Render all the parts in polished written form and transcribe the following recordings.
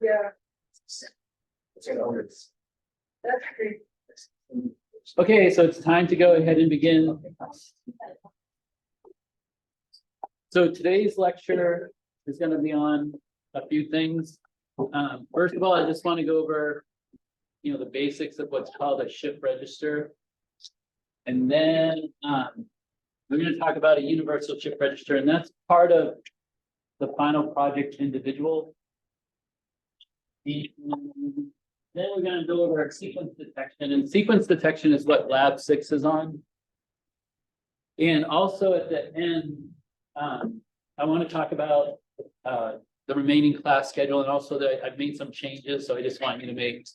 Yeah, It's- that's great. Okay, so it's time to go ahead and begin. So today's lecture is going to be on a few things. First of all, I just want to go over, the basics of what's called a ship register. And then we're going to talk about a universal ship register, and that's part of the final project individual. Then we're going to go over sequence detection, and sequence detection is what Lab 6 is on. And also at the end, I want to talk about the remaining class schedule, and also that I've made some changes, so I just want you to make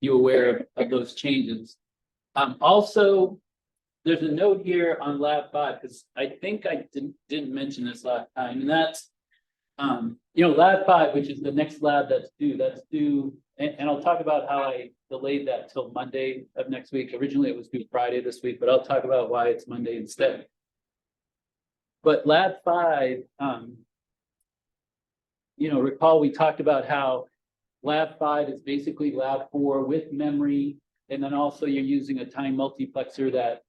you aware of those changes. Also, there's a note here on Lab 5, because I think I didn't mention this last time, and that's Lab 5, which is the next lab that's due, and I'll talk about how I delayed that till Monday of next week. Originally, it was due Friday this week, but I'll talk about why it's Monday instead. But Lab 5, recall we talked about how Lab 5 is basically Lab 4 with memory, and then also you're using a time multiplexer that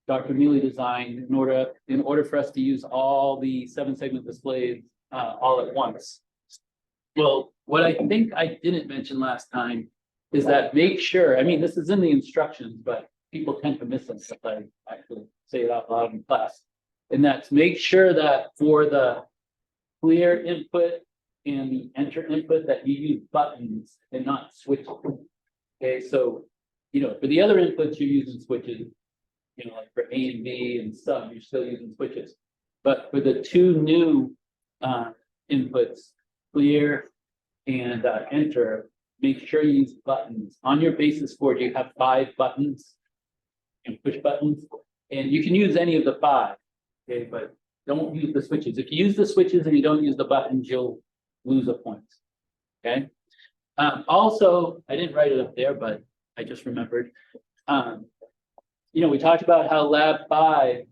Dr. Mealy designed in order for us to use all the 7-segment displays all at once. Well, what I think I didn't mention last time is that make sure, this is in the instructions, but people tend to miss them if I actually say it out loud in class. And that's make sure that for the clear input and the enter input that you use buttons and not switches. Okay, so, for the other inputs, you're using switches, like for A and B and sub, you're still using switches. But for the two new inputs, clear and enter, make sure you use buttons. On your basis board, you have 5 buttons and push buttons, and you can use any of the 5, okay, but don't use the switches. If you use the switches and you don't use the buttons, you'll lose a point, okay? Also, I didn't write it up there, but I just remembered. We talked about how Lab 5,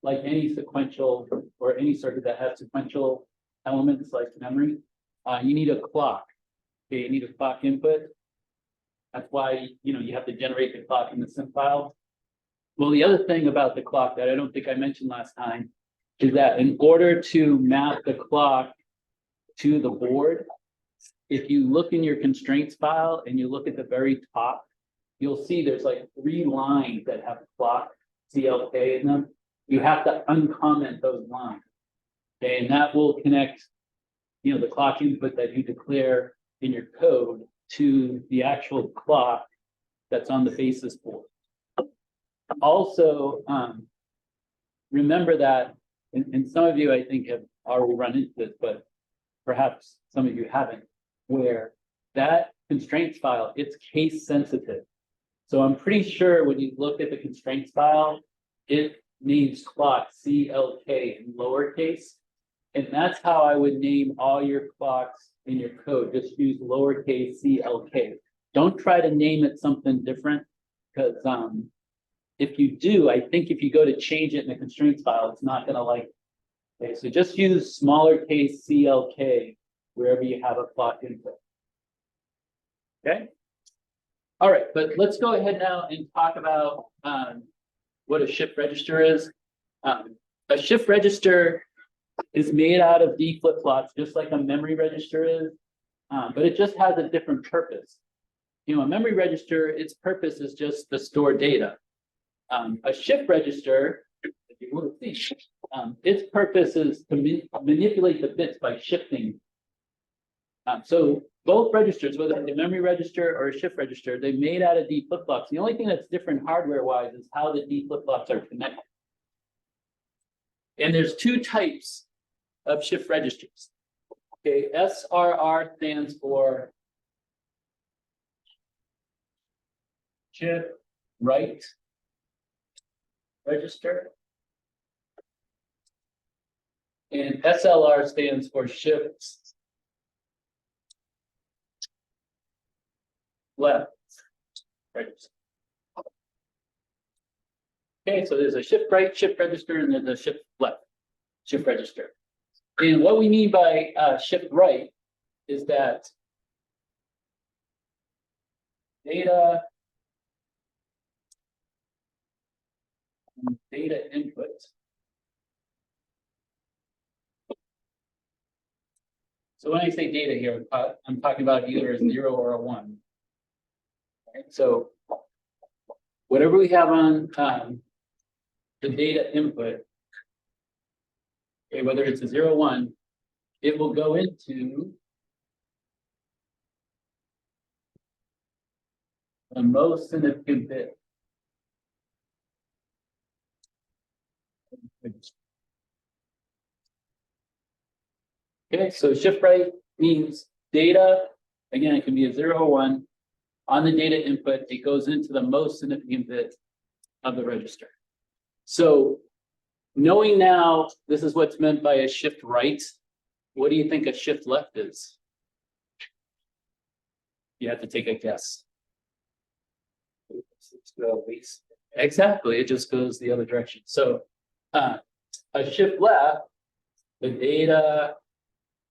like any sequential or any circuit that has sequential elements like memory, you need a clock. Okay, you need a clock input. That's why you have to generate the clock in the sim file. Well, the other thing about the clock that I don't think I mentioned last time is that in order to map the clock to the board, if you look in your constraints file and you look at the very top, you'll see there's like 3 lines that have clock CLK in them. You have to uncomment those lines. Okay, and that will connect, the clock input that you declare in your code to the actual clock that's on the basis board. Also, remember that, and some of you I think have already run into this, but perhaps some of you haven't, where that constraints file, it's case sensitive. So I'm pretty sure when you look at the constraints file, it names clock CLK in lowercase. And that's how I would name all your clocks in your code. Just use lowercase CLK. Don't try to name it something different, because if you do, I think if you go to change it in the constraints file, it's not going to like it. Okay, so just use smaller case CLK wherever you have a clock input. Okay. All right, but let's go ahead now and talk about what a shift register is. A shift register is made out of D flip-flops, just like a memory register is, but it just has a different purpose. A memory register, its purpose is just to store data. A shift register, if you will see, its purpose is to manipulate the bits by shifting. So both registers, whether it's a memory register or a shift register, they're made out of D flip-flops. The only thing that's different hardware-wise is how the D flip-flops are connected. And there's 2 types of shift registers. Okay, SRR stands for shift right register. And SLR stands for shift left register. Okay, so there's a shift right shift register and there's a shift left shift register. And what we mean by shift right is that data. Data input. So when I say data here, I'm talking about either a 0 or a 1. Right? So whatever we have on the data input, okay, whether it's a 0 or 1, it will go into the most significant bit. Okay, so shift right means data, again, it can be a 0 or 1. On the data input, it goes into the most significant bit of the register. So knowing now this is what's meant by a shift right, what do you think a shift left is? You have to take a guess. Exactly, it just goes the other direction. So a shift left, the data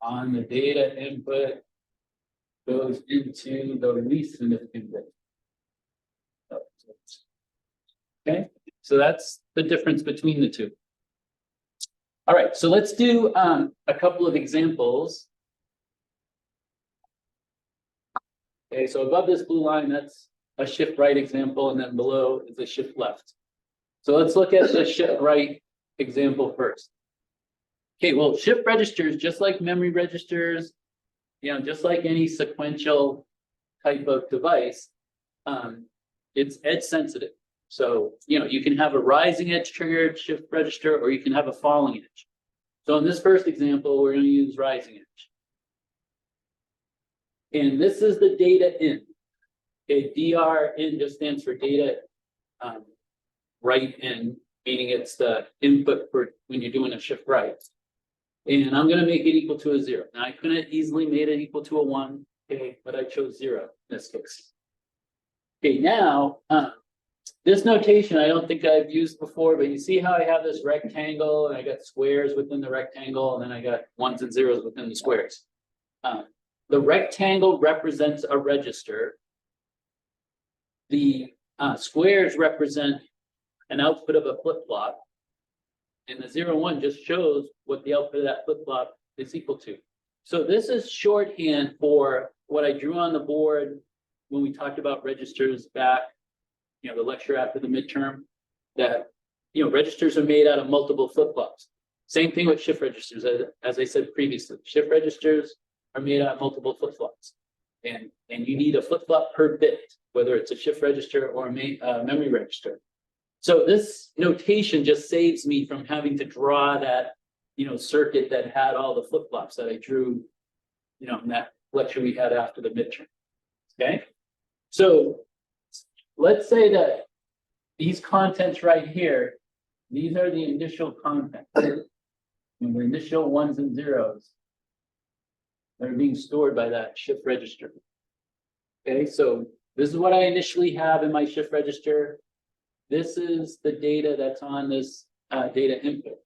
on the data input goes into the least significant bit. Okay, so that's the difference between the two. All right, so let's do a couple of examples. Okay, so above this blue line, that's a shift right example, and then below is a shift left. So let's look at the shift right example first. Okay, well, shift registers, just like memory registers, just like any sequential type of device, it's edge sensitive. So, you can have a rising edge triggered shift register, or you can have a falling edge. So in this first example, we're going to use rising edge. And this is the data in. Okay, DR in just stands for data right in, meaning it's the input for when you're doing a shift right. And I'm going to make it equal to a 0. Now I could have easily made it equal to a 1, okay, but I chose 0 in this case. Okay, now this notation I don't think I've used before, but you see how I have this rectangle and I got squares within the rectangle, and then I got 1s and 0s within the squares. The rectangle represents a register. The squares represent an output of a flip-flop. And the 0, 1 just shows what the output of that flip-flop is equal to. So this is shorthand for what I drew on the board when we talked about registers back, the lecture after the midterm, that, registers are made out of multiple flip-flops. Same thing with shift registers, as I said previously. Shift registers are made out of multiple flip-flops. And you need a flip-flop per bit, whether it's a shift register or a memory register. So this notation just saves me from having to draw that, circuit that had all the flip-flops that I drew, in that lecture we had after the midterm. Okay, so let's say that these contents right here, these are the initial contents, and the initial 1s and 0s that are being stored by that shift register. Okay, so this is what I initially have in my shift register. This is the data that's on this data input.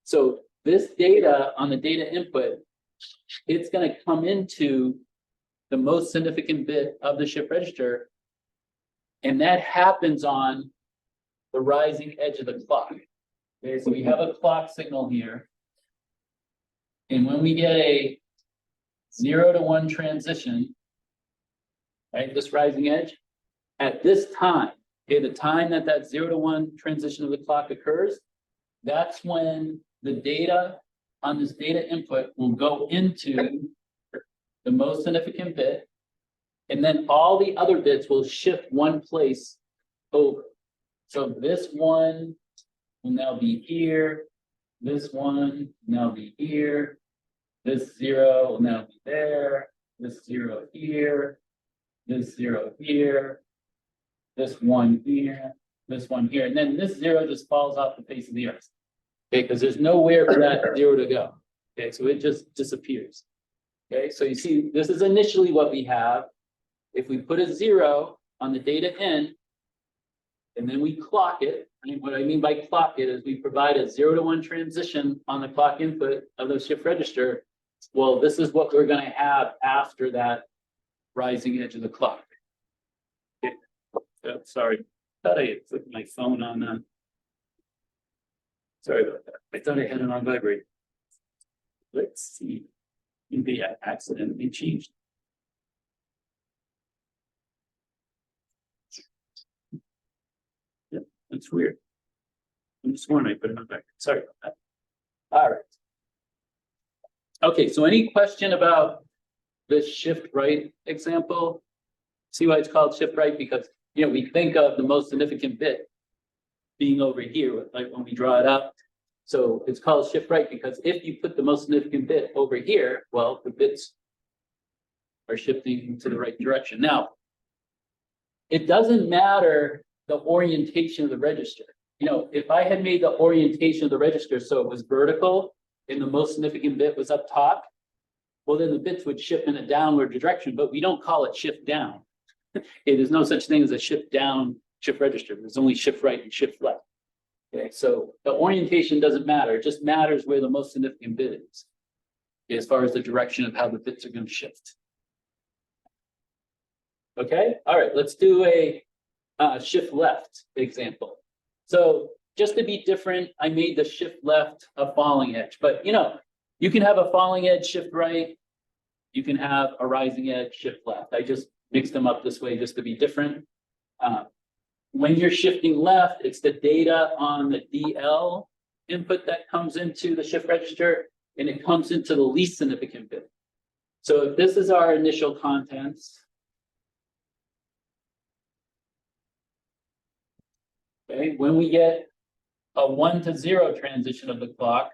So this data on the data input, it's going to come into the most significant bit of the shift register, and that happens on the rising edge of the clock. Okay, so we have a clock signal here, and when we get a 0 to 1 transition, right, this rising edge, at this time, okay, the time that 0 to 1 transition of the clock occurs, that's when the data on this data input will go into the most significant bit, and then all the other bits will shift one place over. So this one will now be here, this one will now be here, this 0 will now be there, this 0 here, this 0 here, this 1 here, this 1 here, and then this 0 just falls off the face of the earth. Okay, because there's nowhere for that 0 to go. Okay, so it just disappears. Okay, so you see, this is initially what we have. If we put a 0 on the data in, and then we clock it, and what I mean by clock it is we provide a 0 to 1 transition on the clock input of the shift register. Well, this is what we're going to have after that rising edge of the clock. Sorry, thought I had put my phone on. Sorry about that. I thought I had it on vibrate. Let's see. Maybe I accidentally changed. Yep, that's weird. I'm sworn I put it on back. Sorry about that. All right. Okay, so any question about this shift right example? See why it's called shift right? Because, you know, we think of the most significant bit being over here, like when we draw it up. So it's called shift right because if you put the most significant bit over here, well, the bits are shifting to the right direction. Now, it doesn't matter the orientation of the register. You know, if I had made the orientation of the register so it was vertical and the most significant bit was up top, well, then the bits would shift in a downward direction, but we don't call it shift down. There's no such thing as a shift down shift register. There's only shift right and shift left. Okay, so the orientation doesn't matter. It just matters where the most significant bit is, as far as the direction of how the bits are going to shift. Okay, all right, let's do a shift left example. So just to be different, I made the shift left a falling edge, but you know, you can have a falling edge shift right. You can have a rising edge shift left. I just mixed them up this way just to be different. When you're shifting left, it's the data on the DL input that comes into the shift register, and it comes into the least significant bit. So if this is our initial contents, okay, when we get a 1 to 0 transition of the clock,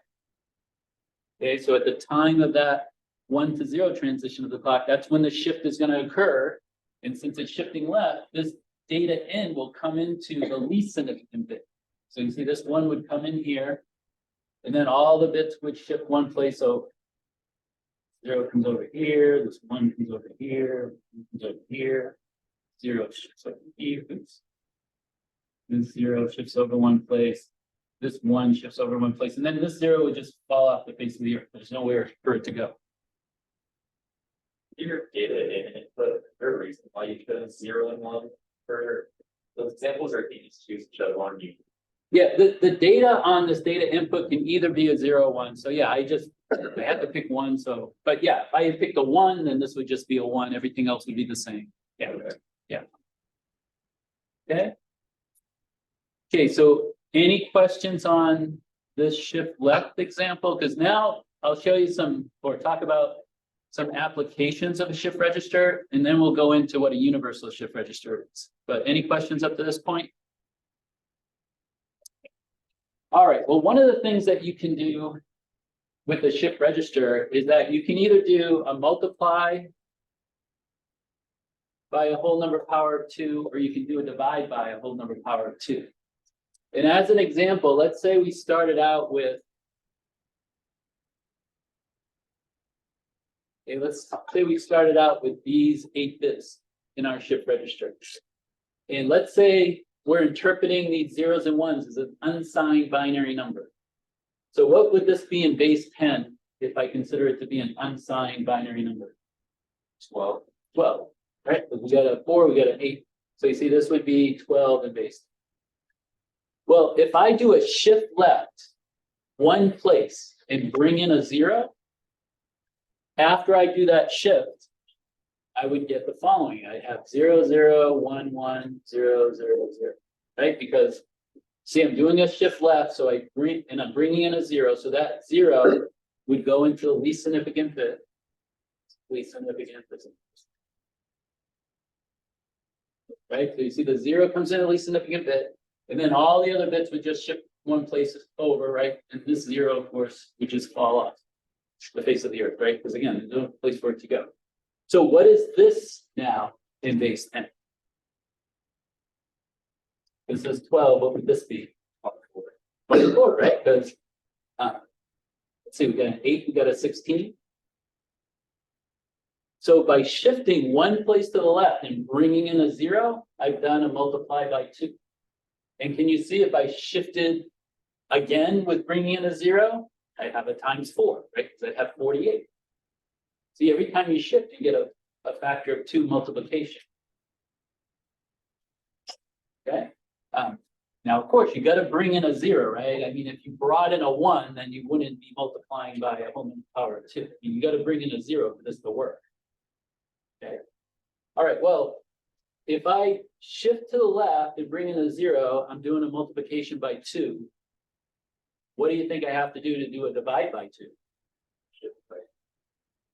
okay, so at the time of that 1 to 0 transition of the clock, that's when the shift is going to occur. And since it's shifting left, this data in will come into the least significant bit. So you see this one would come in here, and then all the bits would shift one place. So 0 comes over here, this 1 comes over here, 1 comes over here, 0 shifts over here. Oops. This 0 shifts over one place, this 1 shifts over one place, and then this 0 would just fall off the face of the earth. There's nowhere for it to go. Your data in input for a reason why you chose 0 and 1 for those examples, or can you just choose whichever one you? Yeah, the data on this data input can either be a 0 or 1. So yeah, I had to pick one. So, but yeah, if I had picked a 1, then this would just be a 1. Everything else would be the same. Yeah. Yeah. Okay. Okay, so any questions on this shift left example? Because now I'll show you some, or talk about some applications of a shift register, and then we'll go into what a universal shift register is. But any questions up to this point? All right, well, one of the things that you can do with the shift register is that you can either do a multiply by a whole number power of 2, or you can do a divide by a whole number power of 2. And as an example, let's say we started out with, okay, let's say we started out with these 8 bits in our shift register. And let's say we're interpreting these 0s and 1s as an unsigned binary number. So what would this be in base 10 if I consider it to be an unsigned binary number? 12. 12, right? But we got a 4, we got an 8. So you see this would be 12 in base 10. Well, if I do a shift left one place and bring in a 0, after I do that shift, I would get the following. I have 0, 0, 1, 1, 0, 0, 0, right? Because see, I'm doing a shift left, so I'm bringing in a 0, so that 0 would go into the least significant bit. Least significant bit. Right? So you see the 0 comes in the least significant bit. And then all the other bits would just shift one place over, right? And this 0, of course, would just fall off the face of the earth, right? Because again, there's no place for it to go. So what is this now in base 10? This is 12. What would this be? 24, right? Because let's see, we got an 8, we got a 16. So by shifting one place to the left and bringing in a 0, I've done a multiply by 2. And can you see if I shifted again with bringing in a 0, I have a times 4, right? Because I have 48. See, every time you shift, you get a factor of 2 multiplication. Okay, now, of course, you gotta bring in a zero, right? I mean, if you brought in a one, then you wouldn't be multiplying by a whole power of two. You gotta bring in a zero for this to work. Okay, all right, well, if I shift to the left and bring in a zero, I'm doing a multiplication by two. What do you think I have to do a divide by two?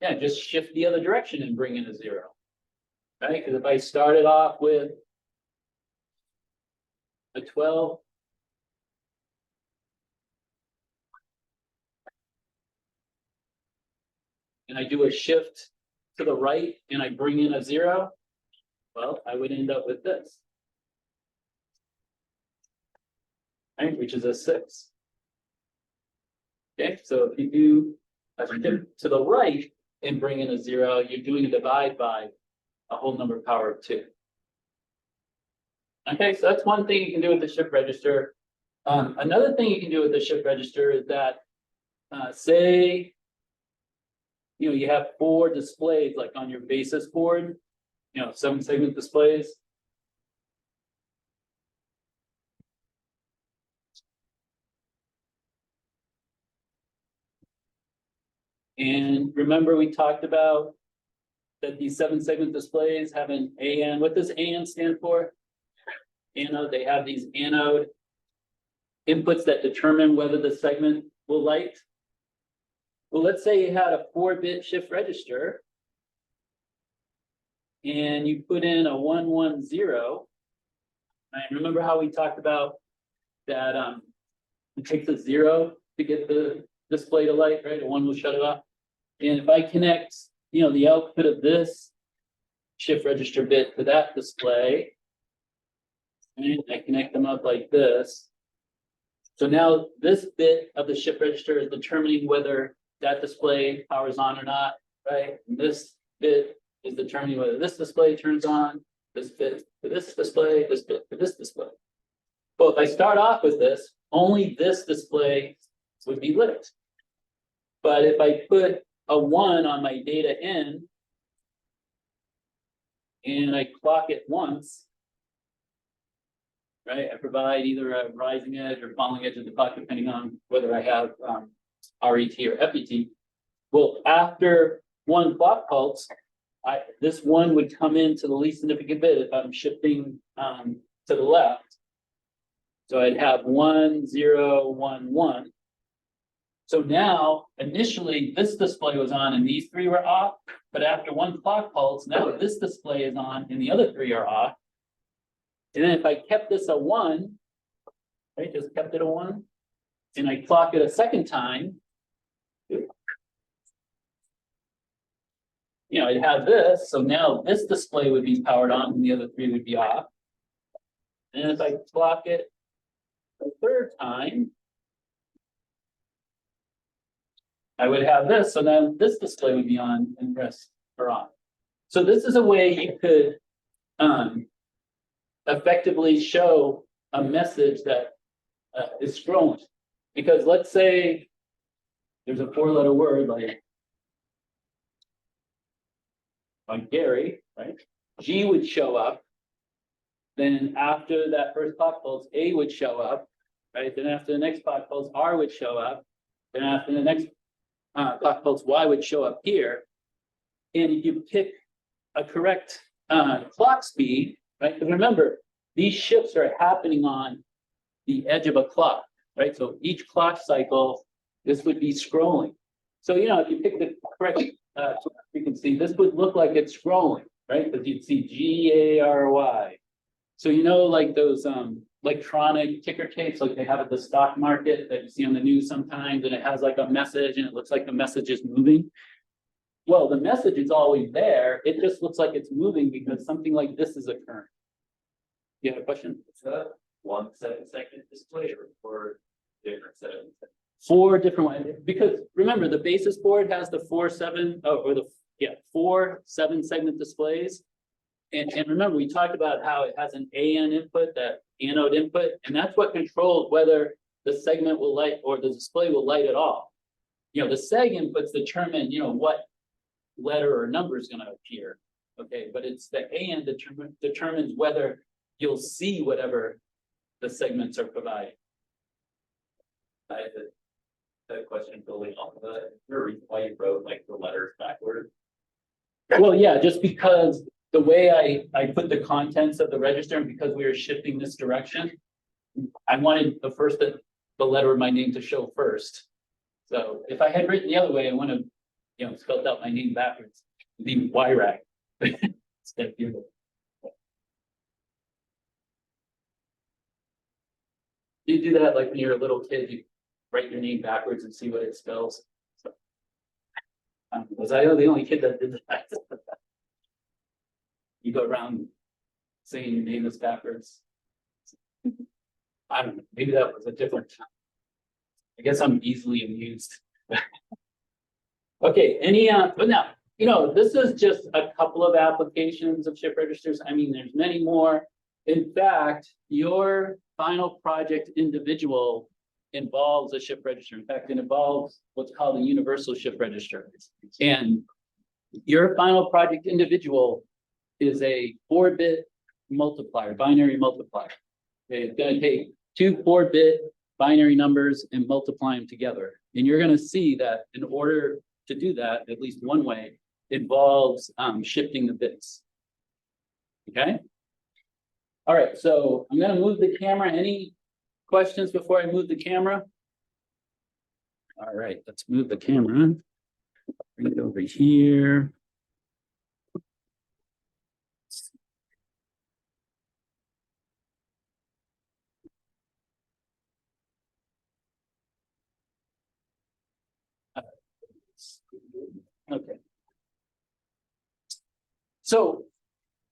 Yeah, just shift the other direction and bring in a zero. Right, because if I started off with a 12. And I do a shift to the right and I bring in a zero, well, I would end up with this. Right, which is a 6. Okay, so if you do a shift to the right and bring in a zero, you're doing a divide by a whole number power of 2. Okay, so that's one thing you can do with the shift register. Another thing you can do with the shift register is that, say, you have 4 displays like on your basis board, 7-segment displays. And remember, we talked about that these 7-segment displays have an AN. What does AN stand for? Anode. They have these anode inputs that determine whether the segment will light. Well, let's say you had a 4-bit shift register and you put in a 110. Right? Remember how we talked about that it takes a 0 to get the display to light, right? A 1 will shut it off. And if I connect, the output of this shift register bit to that display, and I connect them up like this. So now this bit of the shift register is determining whether that display powers on or not, right? And this bit is determining whether this display turns on, this bit for this display, this bit for this display. Well, if I start off with this, only this display would be lit. But if I put a 1 on my data in, and I clock it once, right? I provide either a rising edge or falling edge of the clock, depending on whether I have RET or FET. Well, after 1 clock pulse, this 1 would come into the least significant bit if I'm shifting to the left. So I'd have 1, 0, 1, 1. So now, initially, this display was on and these 3 were off, but after 1 clock pulse, now this display is on and the other 3 are off. And then if I kept this a 1, right, just kept it a 1, and I clock it a second time, I'd have this, so now this display would be powered on and the other 3 would be off. And if I clock it a third time, I would have this, so now this display would be on and the rest are off. So this is a way you could effectively show a message that is scrolling. Because let's say there's a 4-letter word like Gary, right? G would show up. Then after that first clock pulse, A would show up, right? Then after the next clock pulse, R would show up. Then after the next clock pulse, Y would show up here. And if you pick a correct clock speed, right? Because remember, these shifts are happening on the edge of a clock, right? So each clock cycle, this would be scrolling. So, if you pick the correct frequency, this would look like it's scrolling, right? Because you'd see GARY. So, like those electronic ticker tapes, like they have at the stock market that you see on the news sometimes, and it has like a message and it looks like the message is moving. Well, the message is always there. It just looks like it's moving because something like this is occurring. You have a question? Is that 1 7-segment display or 4 different 7-segment? 4 different ones, because remember the basis board has the 4 7-segment displays. And remember, we talked about how it has an AN input, that anode input, and that's what controls whether the segment will light or the display will light at all. The seg inputs determine, what letter or number is going to appear. Okay, but it's the AN determines whether you'll see whatever the segments are providing. I had a question building off of that. Is there a reason why you wrote like the letters backwards? Well, yeah, just because the way I put the contents of the register and because we were shifting this direction, I wanted the letter of my name to show first. So if I had written the other way, I would have, spelled out my name backwards. It'd be Wyrack. Instead of Bugle. You do that like when you're a little kid, you write your name backwards and see what it spells. So, was I the only kid that did that? You go around saying your name is backwards. I don't know, maybe that was a different time. I guess I'm easily amused. Okay, but now, this is just a couple of applications of ship registers. I mean, there's many more. In fact, your final project individual involves a ship register. In fact, it involves what's called a universal ship register. And your final project individual is a 4-bit multiplier, binary multiplier. Okay, it's going to take 2 4-bit binary numbers and multiply them together. And you're going to see that in order to do that, at least one way, involves shifting the bits. Okay. All right, so I'm going to move the camera. Any questions before I move the camera? All right, let's move the camera. Bring it over here. Okay. So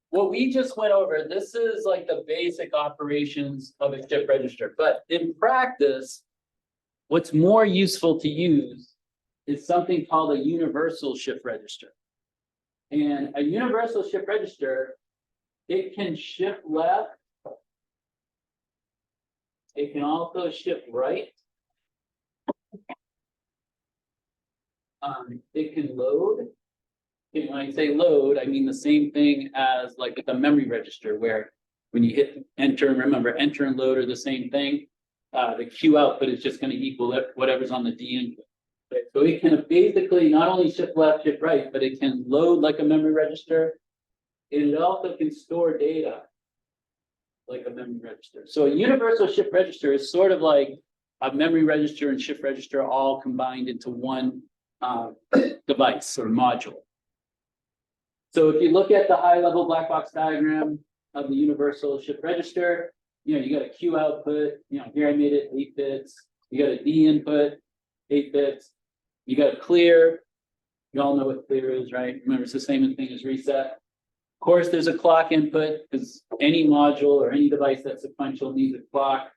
what we just went over, this is like the basic operations of a ship register, but in practice, what's more useful to use is something called a universal ship register. And a universal ship register, it can shift left. It can also shift right. It can load. And when I say load, I mean the same thing as like the memory register, where when you hit enter, remember enter and load are the same thing. The Q output is just going to equal whatever's on the D input. Okay, so it can basically not only shift left, shift right, but it can load like a memory register. And it also can store data like a memory register. So a universal shift register is sort of like a memory register and shift register all combined into one device or module. So if you look at the high-level black box diagram of the universal shift register, you got a Q output. Here I made it 8 bits. You got a D input, 8 bits. You got a clear. You all know what clear is, right? Remember, it's the same thing as reset. Of course, there's a clock input because any module or any device that's sequential needs a clock.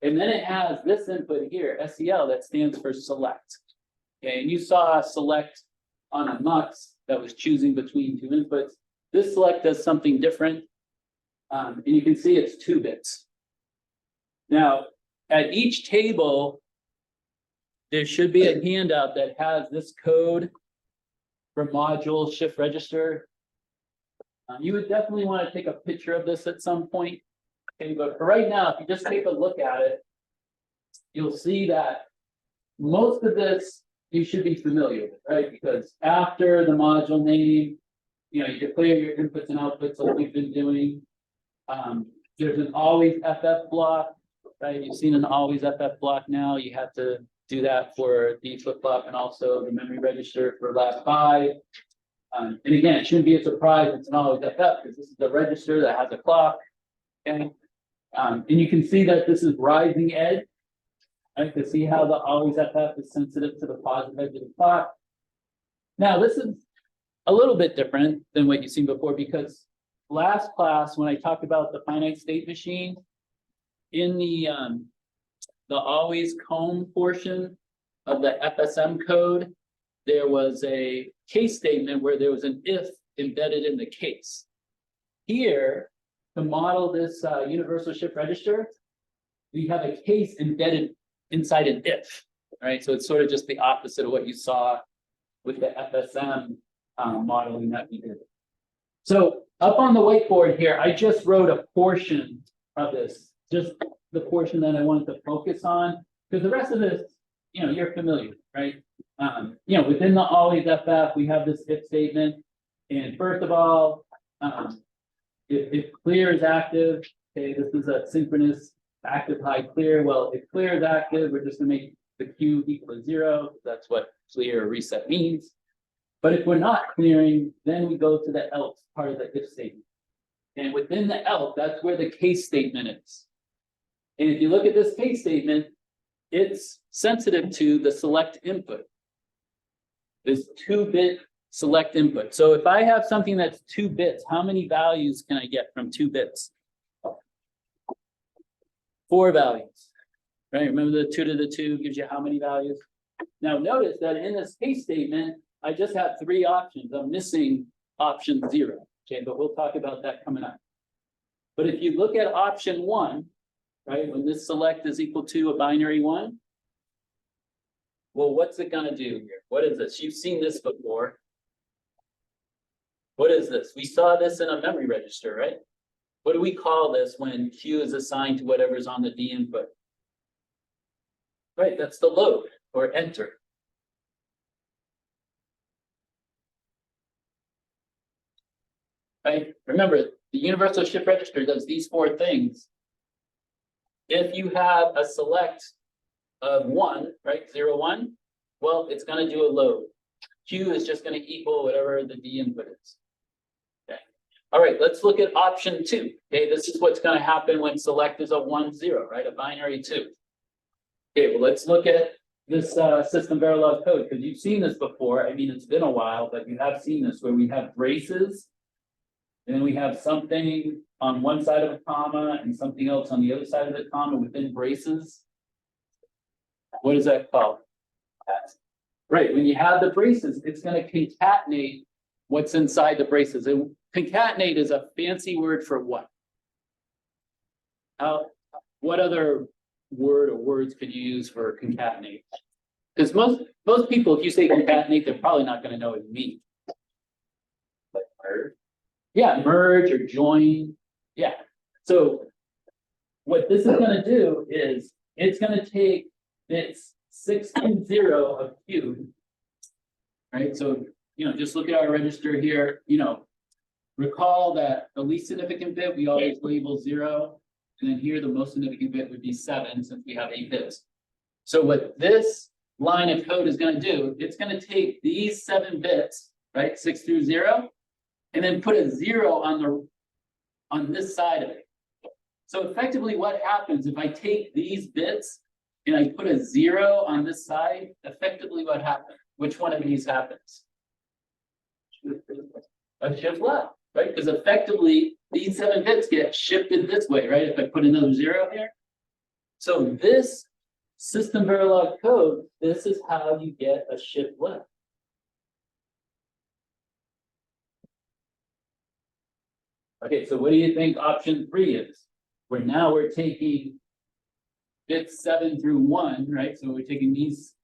And then it has this input here, SEL, that stands for select. Okay, and you saw select on a MUX that was choosing between 2 inputs. This select does something different. And you can see it's 2 bits. Now, at each table, there should be a handout that has this code for module shift register. You would definitely want to take a picture of this at some point. Okay, but for right now, if you just take a look at it, you'll see that most of this you should be familiar with, right? Because after the module name, you declare your inputs and outputs like we've been doing. There's an always FF block, right? You've seen an always FF block now. You have to do that for the flip-flop and also the memory register for last 5. And again, it shouldn't be a surprise it's an always FF because this is the register that has a clock. Okay. And you can see that this is rising edge. Right, to see how the always FF is sensitive to the positive edge of the clock. Now, this is a little bit different than what you've seen before because last class, when I talked about the finite state machine, in the always comb portion of the FSM code, there was a case statement where there was an if embedded in the case. Here, to model this universal shift register, we have a case embedded inside an if, right? So it's sort of just the opposite of what you saw with the FSM modeling that we did. So Up on the whiteboard here, I just wrote a portion of this, just the portion that I wanted to focus on, because the rest of this, you're familiar, right? Within the always FF, we have this if statement. And first of all, if clear is active, okay, this is a synchronous active high clear. Well, if clear is active, we're just gonna make the Q equal to 0. That's what clear or reset means. But if we're not clearing, then we go to the else part of the if statement. And within the else, that's where the case statement is. And if you look at this case statement, it's sensitive to the select input. This 2-bit select input. So if I have something that's 2 bits, how many values can I get from 2 bits? 4 values, right? Remember the 2 to the 2 gives you how many values? Now notice that in this case statement, I just have 3 options. I'm missing option 0, okay? But we'll talk about that coming up. But if you look at option 1, right, when this select is equal to a binary 1, well, what's it gonna do here? What is this? You've seen this before. What is this? We saw this in a memory register, right? What do we call this when Q is assigned to whatever's on the D input? Right, that's the load or enter. Right, remember the universal shift register does these 4 things. If you have a select of 1, right, 0, 1, well, it's going to do a load. Q is just going to equal whatever the D input is. Okay. All right, let's look at option 2. Okay, this is what's going to happen when select is a 1, 0, right, a binary 2. Okay, well, let's look at this system Verilog code, because you've seen this before. I mean, it's been a while, but you have seen this where we have braces, and we have something on one side of a comma and something else on the other side of the comma within braces. What is that called? Right, when you have the braces, it's going to concatenate what's inside the braces. And concatenate is a fancy word for what? What other word or words could you use for concatenate? Because most people, if you say concatenate, they're probably not going to know what it means. Like merge? Yeah, merge or join. Yeah. So what this is going to do is it's going to take bits 6 and 0 of Q, right? So, just look at our register here, recall that the least significant bit, we always label 0. And then here, the most significant bit would be 7 since we have 8 bits. So what this line of code is going to do, it's going to take these 7 bits, right, 6 through 0, and then put a 0 on this side of it. So effectively what happens if I take these bits and I put a 0 on this side, effectively what happens? Which one of these happens? A shift left, right? Because effectively these 7 bits get shifted this way, right? If I put another 0 here. So this system Verilog code, this is how you get a shift left. Okay, so what do you think option 3 is? Where now we're taking bits 7 through 1, right? So we're taking these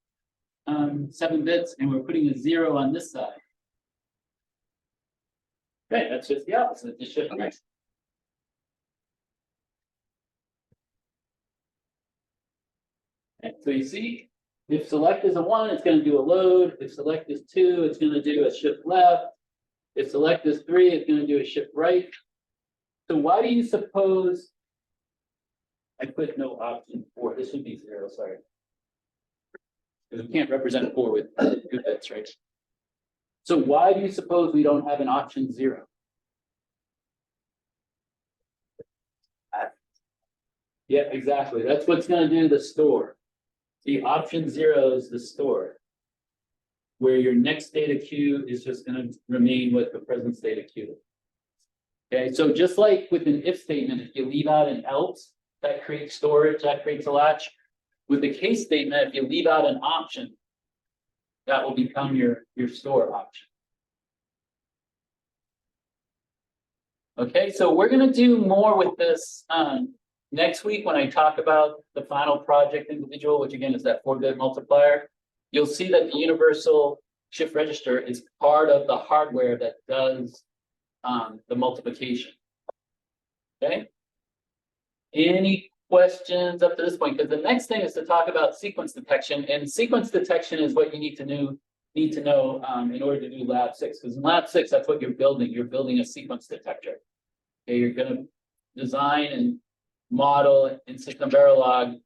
7 bits and we're putting a 0 on this side. Okay, that's just the opposite, the shift right. And so you see, if select is a 1, it's going to do a load. If select is 2, it's going to do a shift left. If select is 3, it's going to do a shift right. So why do you suppose I put no option 4? This would be 0, sorry. Because we can't represent 4 with 2 bits, right? So why do you suppose we don't have an option 0? Yeah, exactly. That's what's going to do the store. The option 0 is the store, where your next data queue is just going to remain with the present data queue. Okay, so just like with an if statement, if you leave out an else, that creates storage, that creates a latch. With the case statement, if you leave out an option, that will become your store option. Okay, so we're going to do more with this next week when I talk about the final project individual, which again is that 4-bit multiplier. You'll see that the universal shift register is part of the hardware that does the multiplication. Okay? Any questions up to this point? Because the next thing is to talk about sequence detection, and sequence detection is what you need to know in order to do lab 6. Because in lab 6, that's what you're building. You're building a sequence detector. Okay, you're going to design and model in System Verilog,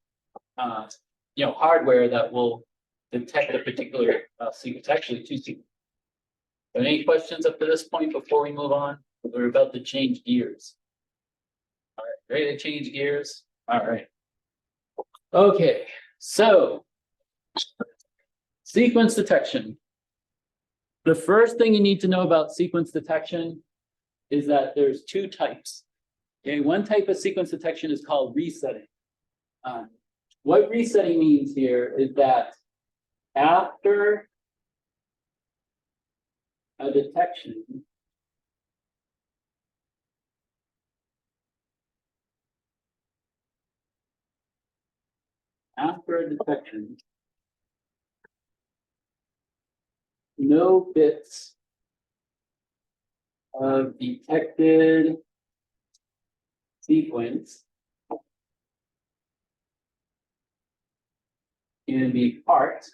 hardware that will detect a particular sequence. Actually, 2 sequences. Any questions up to this point before we move on? We're about to change gears. All right, ready to change gears? All right. Okay, so sequence detection. The first thing you need to know about sequence detection is that there's 2 types. Okay, one type of sequence detection is called resetting. What resetting means here is that after a detection, no bits of detected sequence can be part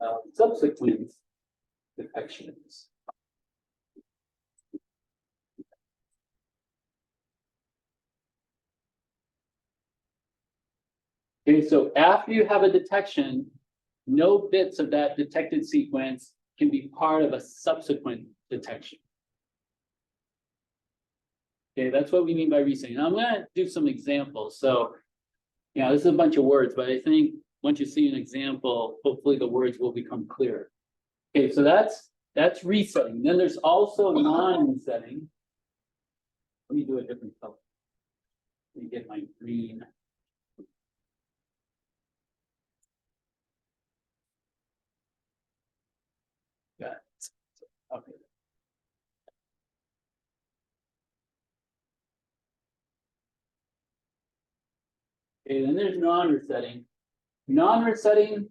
of subsequent detections. Okay, so after you have a detection, no bits of that detected sequence can be part of a subsequent detection. Okay, that's what we mean by resetting. Now I'm going to do some examples. So, this is a bunch of words, but I think once you see an example, hopefully the words will become clearer. Okay, so that's resetting. Then there's also non-resetting. Let me do a different color. Let me get my green. Got it. Okay. Okay, then there's non-resetting. Non-resetting,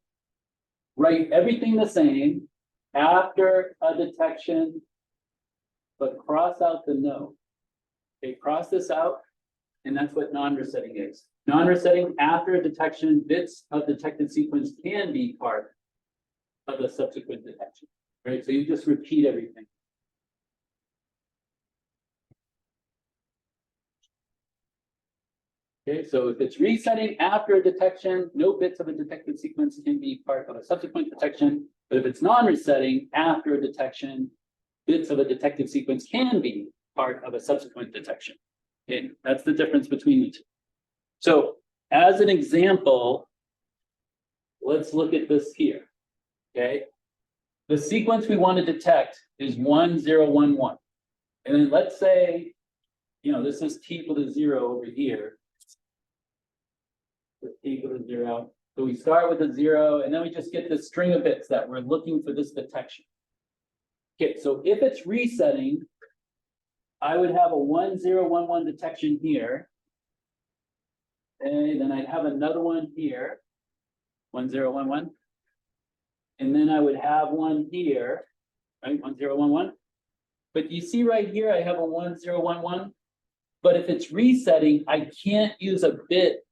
write everything the same after a detection, but cross out the no. Okay, cross this out, and that's what non-resetting is. Non-resetting, after a detection, bits of detected sequence can be part of a subsequent detection. Right, so you just repeat everything. Okay, so if it's resetting after a detection, no bits of a detected sequence can be part of a subsequent detection. But if it's non-resetting after a detection, bits of a detected sequence can be part of a subsequent detection. Okay, that's the difference between the 2. So as an example, let's look at this here. Okay, the sequence we want to detect is 1011. And then let's say, this is t equal to 0 over here. T equal to 0. So we start with a 0, and then we just get this string of bits that we're looking for this detection. Okay, so if it's resetting, I would have a 1011 detection here. And then I'd have another one here, 1011. And then I would have one here, right, 1011. But you see right here, I have a 1011. But if it's resetting, I can't use a bit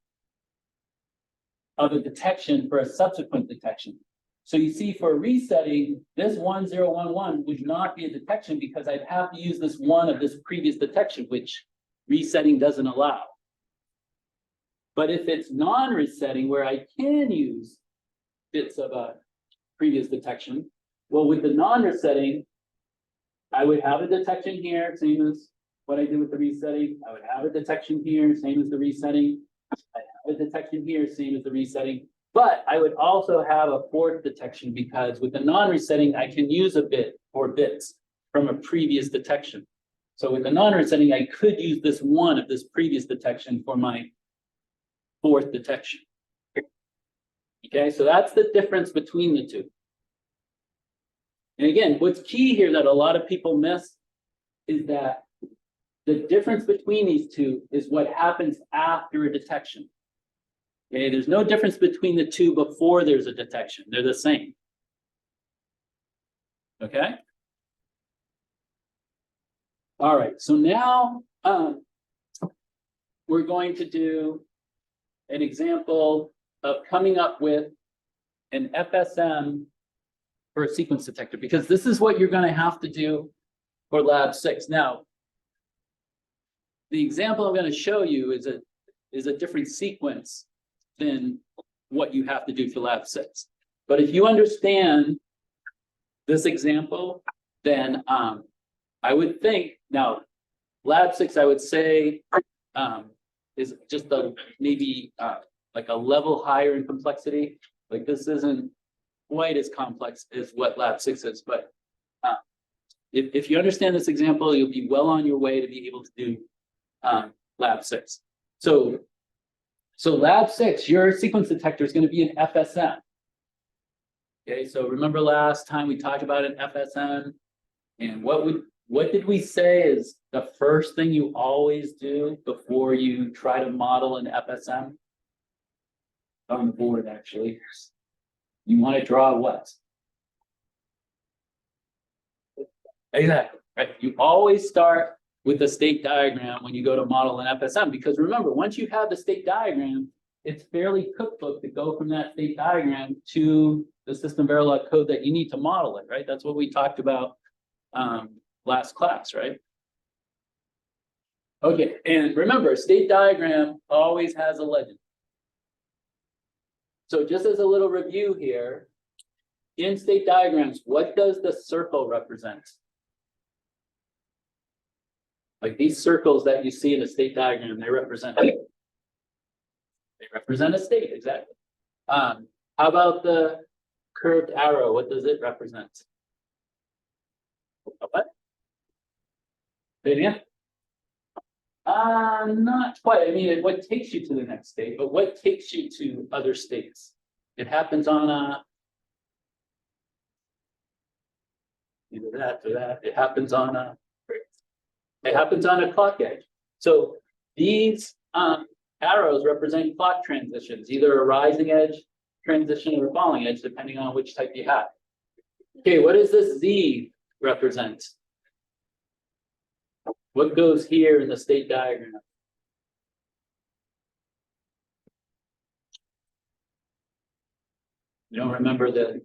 of a detection for a subsequent detection. So you see, for resetting, this 1011 would not be a detection because I'd have to use this one of this previous detection, which resetting doesn't allow. But if it's non-resetting, where I can use bits of a previous detection, well, with the non-resetting, I would have a detection here, same as what I did with the resetting. I would have a detection here, same as the resetting. I have a detection here, same as the resetting. But I would also have a 4th detection because with the non-resetting, I can use a bit or bits from a previous detection. So with the non-resetting, I could use this one of this previous detection for my 4th detection. Okay, so that's the difference between the 2. And again, what's key here that a lot of people miss is that the difference between these 2 is what happens after a detection. Okay, there's no difference between the 2 before there's a detection. They're the same. Okay? All right, so now, we're going to do an example of coming up with an FSM for a sequence detector, because this is what you're gonna have to do for lab 6. Now, the example I'm gonna show you is a different sequence than what you have to do for lab 6. But if you understand this example, then I would think, now, lab 6, I would say, is just maybe like a level higher in complexity. Like this isn't quite as complex as what lab 6 is, but if you understand this example, you'll be well on your way to be able to do lab 6. So lab 6, your sequence detector is going to be an FSM. Okay, so remember last time we talked about an FSM, and what did we say is the first thing you always do before you try to model an FSM? On the board, actually. You want to draw what? Exactly, right? You always start with the state diagram when you go to model an FSM, because remember, once you have the state diagram, it's fairly cookbook to go from that state diagram to the system Verilog code that you need to model it, right? That's what we talked about last class, right? Okay, and remember, state diagram always has a legend. So just as a little review here, in state diagrams, what does the circle represent? Like these circles that you see in a state diagram, they represent a state, exactly. How about the curved arrow? What does it represent? What? Say it again. Not quite. I mean, what takes you to the next state, but what takes you to other states? It happens on either that or that. It happens on a clock edge. So these arrows represent clock transitions, either a rising edge transition or a falling edge, depending on which type you have. Okay, what does this Z represent? What goes here in the state diagram? You don't remember the,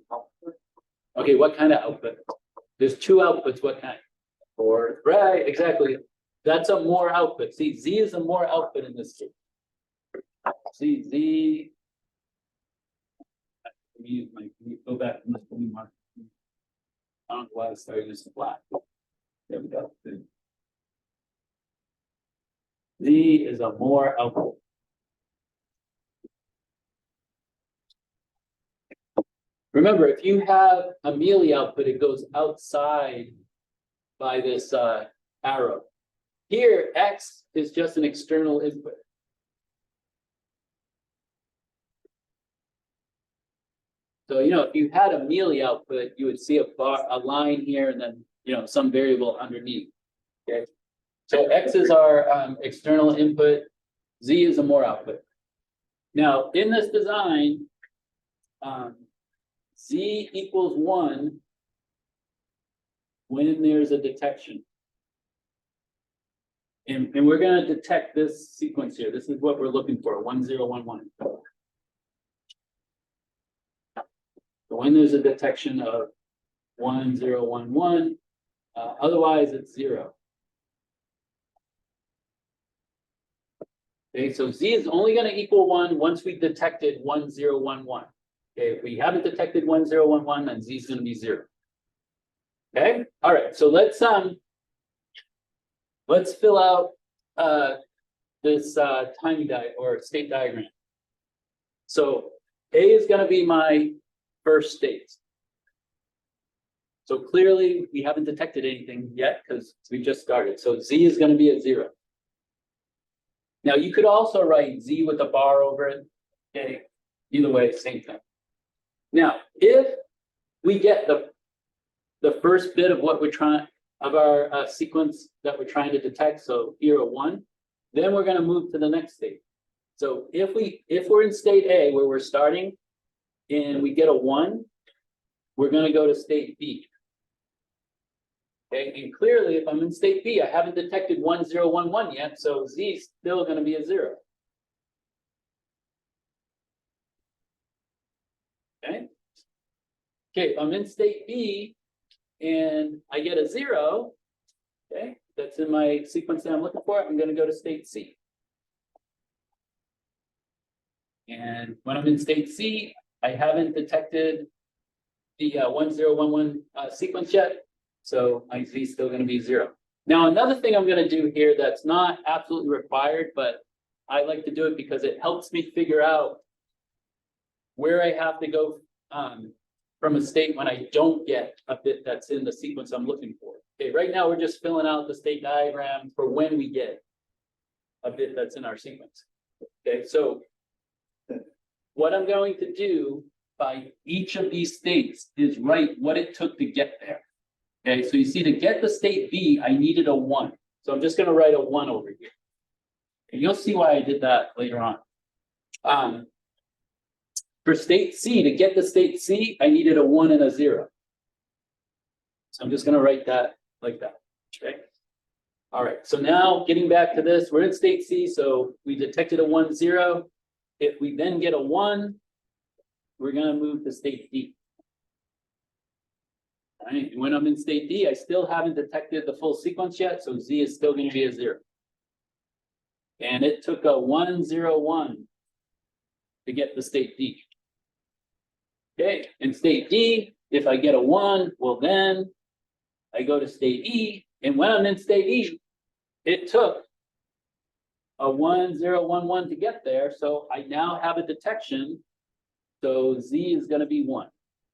okay, what kind of output? There's two outputs, what kind? Or, right, exactly. That's a more output. See, Z is a more output in this case. See, Z. Let me go back and let me mark. I don't know why I started using black. There we go. Z is a more output. Remember, if you have a mealy output, it goes outside by this arrow. Here, X is just an external input. So, you know, if you had a mealy output, you would see a line here and then, you know, some variable underneath. Okay. So X is our external input, Z is a more output. Now, in this design, Z equals 1 when there's a detection. And we're going to detect this sequence here. This is what we're looking for, 1011. So when there's a detection of 1011, otherwise it's 0. Okay, so Z is only going to equal 1 once we detected 1011. Okay, if we haven't detected 1011, then Z is going to be 0. Okay, all right, so let's fill out this timing or state diagram. So A is going to be my first state. So clearly we haven't detected anything yet because we just started. So Z is going to be at 0. Now you could also write Z with a bar over it. Okay, either way, same thing. Now, if we get the first bit of what we're trying of our sequence that we're trying to detect, so here a 1, then we're going to move to the next state. So if we're in state A where we're starting and we get a 1, we're going to go to state B. Okay, and clearly, if I'm in state B, I haven't detected 1011 yet, so Z is still gonna be a 0. Okay. Okay, if I'm in state B and I get a 0, okay, that's in my sequence that I'm looking for, I'm gonna go to state C. And when I'm in state C, I haven't detected the 1011 sequence yet, so my Z is still gonna be 0. Now, another thing I'm gonna do here that's not absolutely required, but I like to do it because it helps me figure out where I have to go from a state when I don't get a bit that's in the sequence I'm looking for. Okay, right now we're just filling out the state diagram for when we get a bit that's in our sequence. Okay, so what I'm going to do by each of these states is write what it took to get there. Okay, so you see, to get the state B, I needed a 1. So I'm just going to write a 1 over here. And you'll see why I did that later on. For state C, to get the state C, I needed a 1 and a 0. So I'm just going to write that like that. Okay. All right. So now getting back to this, we're in state C. So we detected a 1, 0. If we then get a 1, we're going to move to state D. All right. And when I'm in state D, I still haven't detected the full sequence yet. So Z is still going to be a 0. And it took a 1, 0, 1 to get the state D. Okay, in state D, if I get a 1, well then I go to state E, and when I'm in state E, it took a 1, 0, 1, 1 to get there, so I now have a detection, so Z is going to be 1,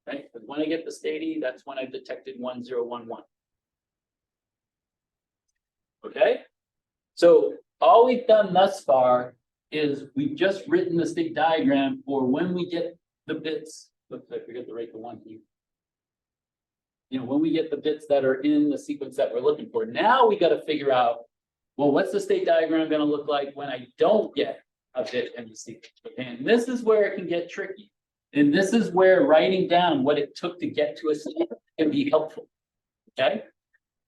right? But when I get to state E, that's when I've detected 1, 0, 1, 1. Okay, so all we've done thus far is we've just written the state diagram for when we get the bits. Oops, I forget to write the 1 here. You know, when we get the bits that are in the sequence that we're looking for. Now we got to figure out, well, what's the state diagram going to look like when I don't get a bit in the sequence? And this is where it can get tricky. And this is where writing down what it took to get to a state can be helpful. Okay.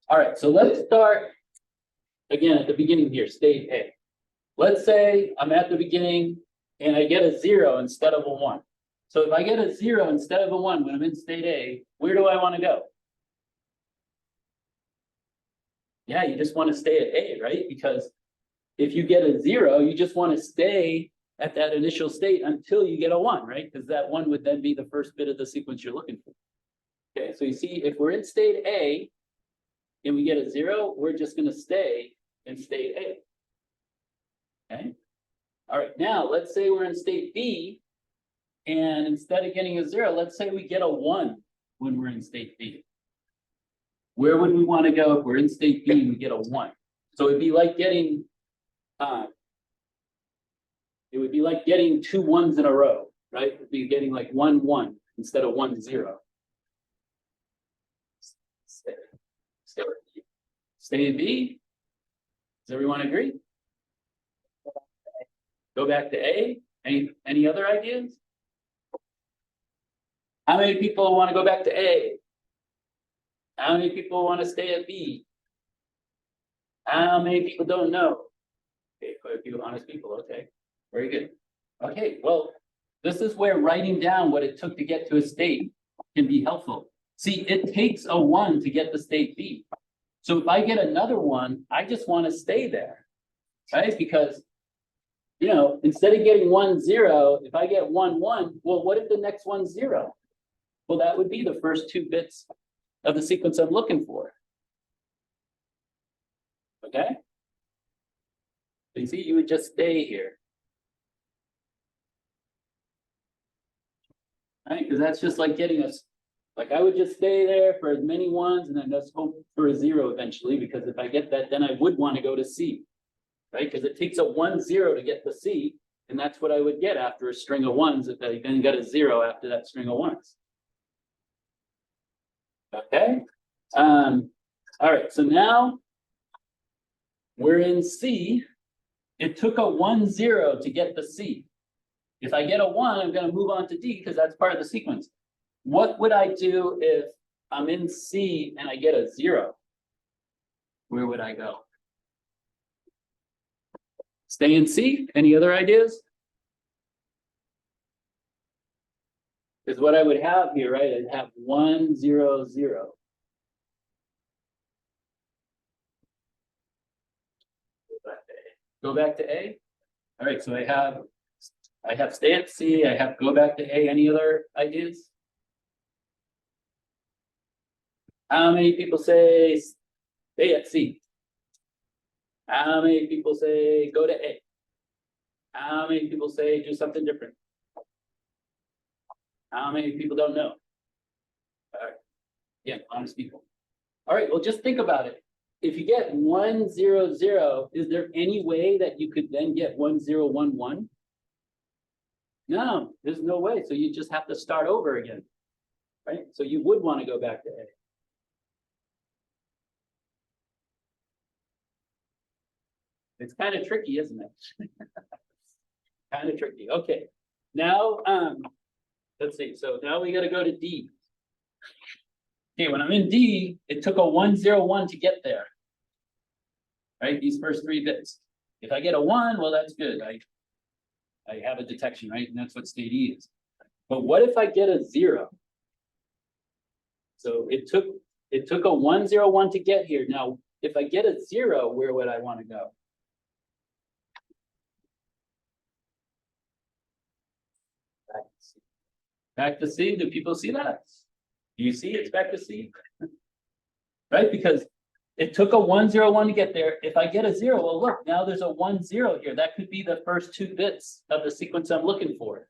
All right. So let's start again at the beginning here, state A. Let's say I'm at the beginning and I get a 0 instead of a 1. So if I get a 0 instead of a 1 when I'm in state A, where do I want to go? Yeah, you just want to stay at A, right? Because if you get a 0, you just want to stay at that initial state until you get a 1, right? Because that 1 would then be the first bit of the sequence you're looking for. Okay, so you see, if we're in state A and we get a 0, we're just going to stay in state A. Okay. All right, now let's say we're in state B. And instead of getting a 0, let's say we get a 1 when we're in state B. Where would we want to go if we're in state B and we get a 1? So it'd be like getting, it would be like getting 2 1s in a row, right? It'd be getting like 1 1 instead of 1 0. Stay in B. Does everyone agree? Go back to A. Any other ideas? How many people want to go back to A? How many people want to stay at B? How many people don't know? Okay, quite a few honest people. Okay, very good. Okay, well, this is where writing down what it took to get to a state can be helpful. See, it takes a 1 to get the state B. So if I get another 1, I just want to stay there, right? Because, you know, instead of getting 1 0, if I get 1 1, well, what if the next one's 0? Well, that would be the first 2 bits of the sequence I'm looking for. Okay? So you see, you would just stay here. Right? Because that's just like getting us, like I would just stay there for as many 1s and then just hope for a 0 eventually, because if I get that, then I would want to go to C. Right? Because it takes a 1 0 to get the C, and that's what I would get after a string of 1s if I then got a 0 after that string of 1s. Okay. All right. So now we're in C. It took a 1 0 to get the C. If I get a 1, I'm going to move on to D because that's part of the sequence. What would I do if I'm in C and I get a 0? where would I go? Stay in C, any other ideas? Because what I would have here, right, I'd have 1, 0, 0. Go back to A. All right, so I have stay at C, I have go back to A. Any other ideas? How many people say stay at C? How many people say go to A? How many people say do something different? How many people don't know? All right. Yeah, honest people. All right, well, just think about it. If you get 1, 0, 0, is there any way that you could then get 1, 0, 1, 1? No, there's no way. So you just have to start over again, right? So you would want to go back to A. It's kind of tricky, isn't it? Kind of tricky. Okay. Now, let's see. So now we got to go to D. Okay, when I'm in D, it took a 1, 0, 1 to get there. Right? These first 3 bits. If I get a 1, well, that's good. I have a detection, right? And that's what state E is. But what if I get a 0? So it took a 1, 0, 1 to get here. Now, if I get a 0, where would I want to go? Back to C. Do people see that? Do you see it's back to C? Right? Because it took a 1, 0, 1 to get there. If I get a 0, well, look, now there's a 1, 0 here. That could be the first 2 bits of the sequence I'm looking for.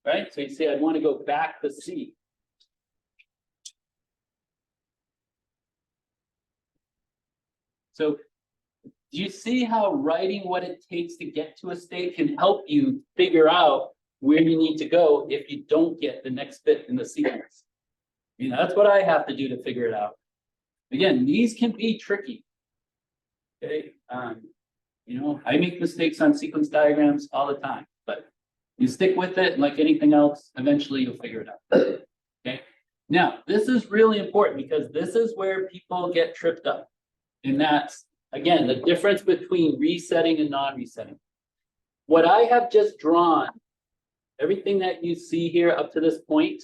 Right? So you see, I'd want to go back to C. So do you see how writing what it takes to get to a state can help you figure out where you need to go if you don't get the next bit in the sequence? You know, that's what I have to do to figure it out. Again, these can be tricky. Okay, you know, I make mistakes on sequence diagrams all the time, but you stick with it, and like anything else, eventually you'll figure it out. Okay, now this is really important because this is where people get tripped up, and that's again the difference between resetting and non-resetting. What I have just drawn, everything that you see here up to this point,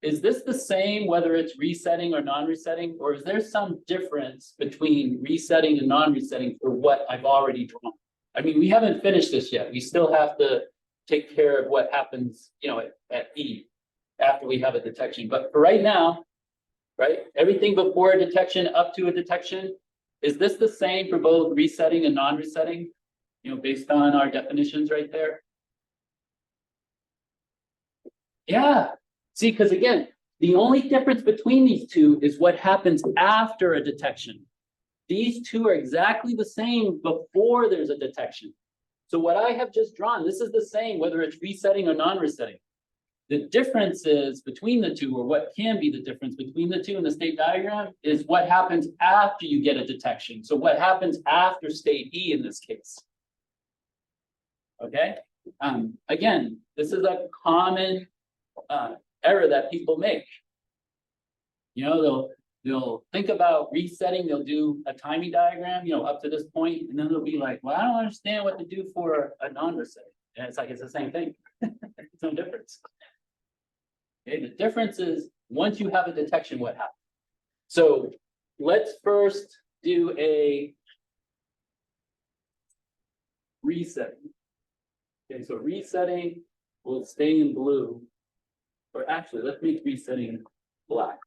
is this the same whether it's resetting or non-resetting, or is there some difference between resetting and non-resetting for what I've already drawn? I mean, we haven't finished this yet. We still have to take care of what happens, you know, at E after we have a detection. But for right now, right, everything before a detection up to a detection, is this the same for both resetting and non-resetting? You know, based on our definitions right there. Yeah. See, because again, the only difference between these two is what happens after a detection. These two are exactly the same before there's a detection. So what I have just drawn, this is the same whether it's resetting or non-resetting. The difference is between the two, or what can be the difference between the two in the state diagram, is what happens after you get a detection. So what happens after state E in this case. Okay. Again, this is a common error that people make. You know, they'll think about resetting, they'll do a timing diagram, you know, up to this point, and then they'll be like, well, I don't understand what to do for a non-resetting. And it's like, it's the same thing. It's no difference. Okay, the difference is once you have a detection, what happens? So let's first do a resetting. Okay, so resetting will stay in blue. Or actually, let's make resetting black.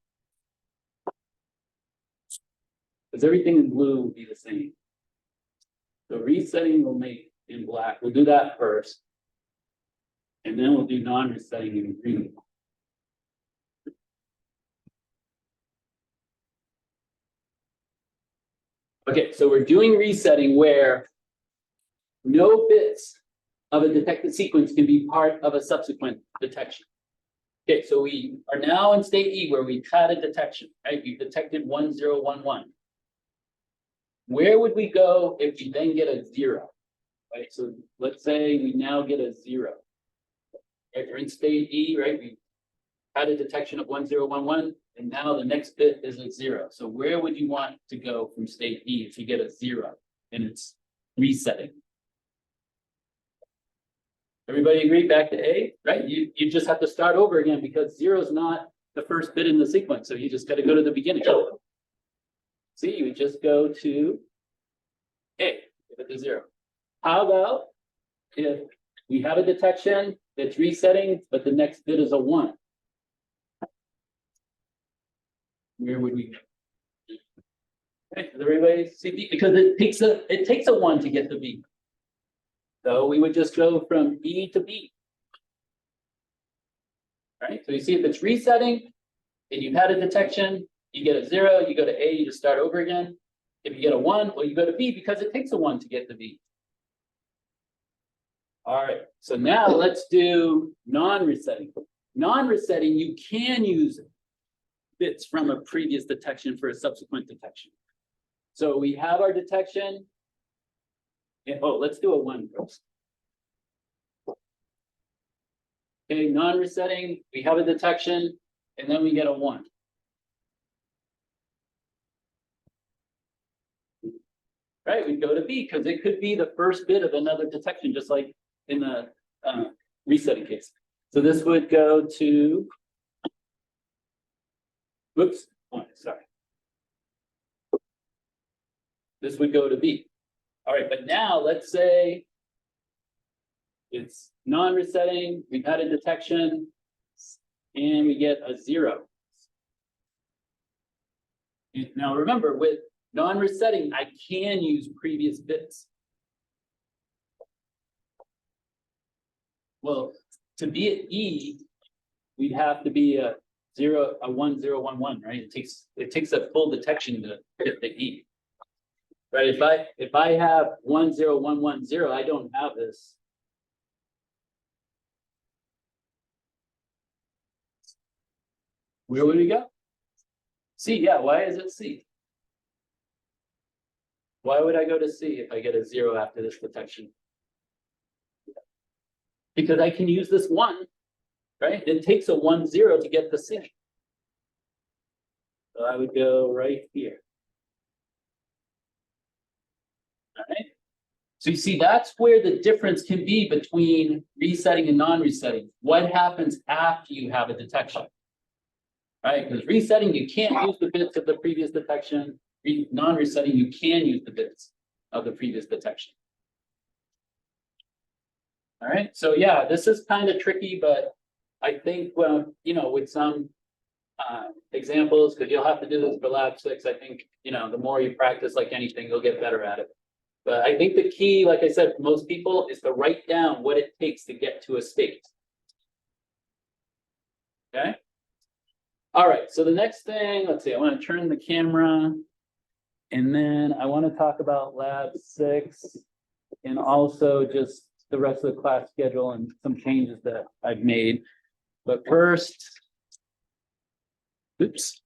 Because everything in blue will be the same. So resetting will make in black. We'll do that first. And then we'll do non-resetting in green. Okay, so we're doing resetting where no bits of a detected sequence can be part of a subsequent detection. Okay, so we are now in state E where we've had a detection, right? We've detected 1, 0, 1, 1. Where would we go if we then get a 0? Right, so let's say we now get a 0. Right, we're in state E, right? We had a detection of 1, 0, 1, 1. And now the next bit is a 0. So where would you want to go from state E if you get a 0 and it's resetting? Everybody agree back to A, right? You just have to start over again because 0 is not the first bit in the sequence. So you just got to go to the beginning. See, you would just go to A, give it to 0. How about if we have a detection that's resetting, but the next bit is a 1? Where would we go? Okay, does everybody see B? Because it takes a 1 to get to B. So we would just go from E to B. Right? So you see if it's resetting and you've had a detection, you get a 0, you go to A, you just start over again. If you get a 1, well, you go to B because it takes a 1 to get to B. All right, so now let's do non-resetting. Non-resetting, you can use bits from a previous detection for a subsequent detection. So we have our detection. Yeah, oh, let's do a 1 first. Okay, non-resetting, we have a detection, and then we get a 1. Right, we go to B because it could be the first bit of another detection, just like in the resetting case. So this would go to, whoops, 1, sorry. This would go to B. All right, but now let's say it's non-resetting, we've had a detection, and we get a 0. Now remember, with non-resetting, I can use previous bits. Well, to be at E, we'd have to be a 1 0 1 1, right? It takes a full detection to hit the E. Right, if I have 1 0 1 1 0, I don't have this. Where would we go? C, yeah, why is it C? Why would I go to C if I get a 0 after this detection? Because I can use this 1, right? It takes a 1 0 to get the C. So I would go right here. All right. So you see, that's where the difference can be between resetting and non-resetting. What happens after you have a detection? Right? Because resetting, you can't use the bits of the previous detection. Non-resetting, you can use the bits of the previous detection. All right. So yeah, this is kind of tricky, but I think, well, you know, with some examples, because you'll have to do this for lab 6, I think, you know, the more you practice like anything, you'll get better at it. But I think the key, like I said, for most people is to write down what it takes to get to a state. Okay. All right. So the next thing, let's see, I want to turn the camera and then I want to talk about lab 6 and also just the rest of the class schedule and some changes that I've made. But first, oops.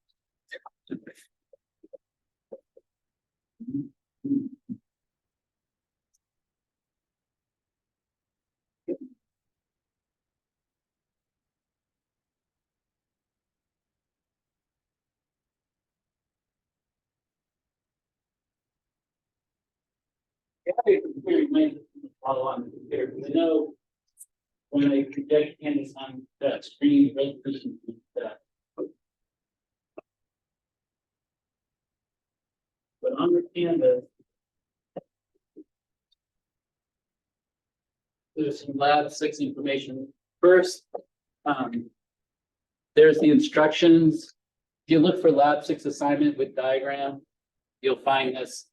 Follow on the computer, because I know when I project canvas on that screen, resolution is that. But on the canvas, there's some lab 6 information. First, there's the instructions. If you look for lab 6 assignment with diagram, you'll find this.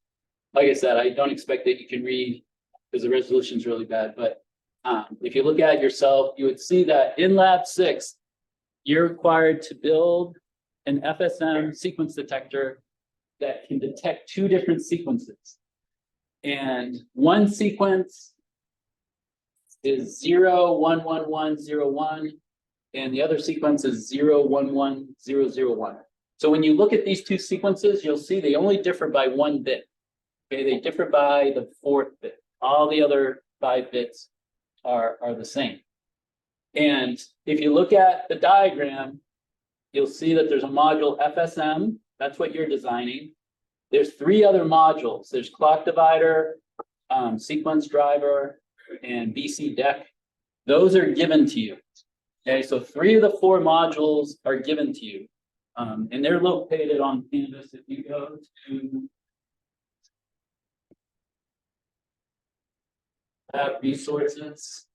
Like I said, I don't expect that you can read because the resolution is really bad. But if you look at it yourself, you would see that in lab 6, you're required to build an FSM sequence detector that can detect 2 different sequences. And one sequence is 0 1 1 1 0 1, and the other sequence is 0 1 1 0 0 1. So when you look at these 2 sequences, you'll see they only differ by 1 bit. Okay, they differ by the 4th bit. All the other 5 bits are the same. And if you look at the diagram, you'll see that there's a module FSM, that's what you're designing. There's 3 other modules, there's clock divider, sequence driver, and BC deck. Those are given to you. Okay, so 3 of the 4 modules are given to you. And they're located on Canvas. If you go to resources.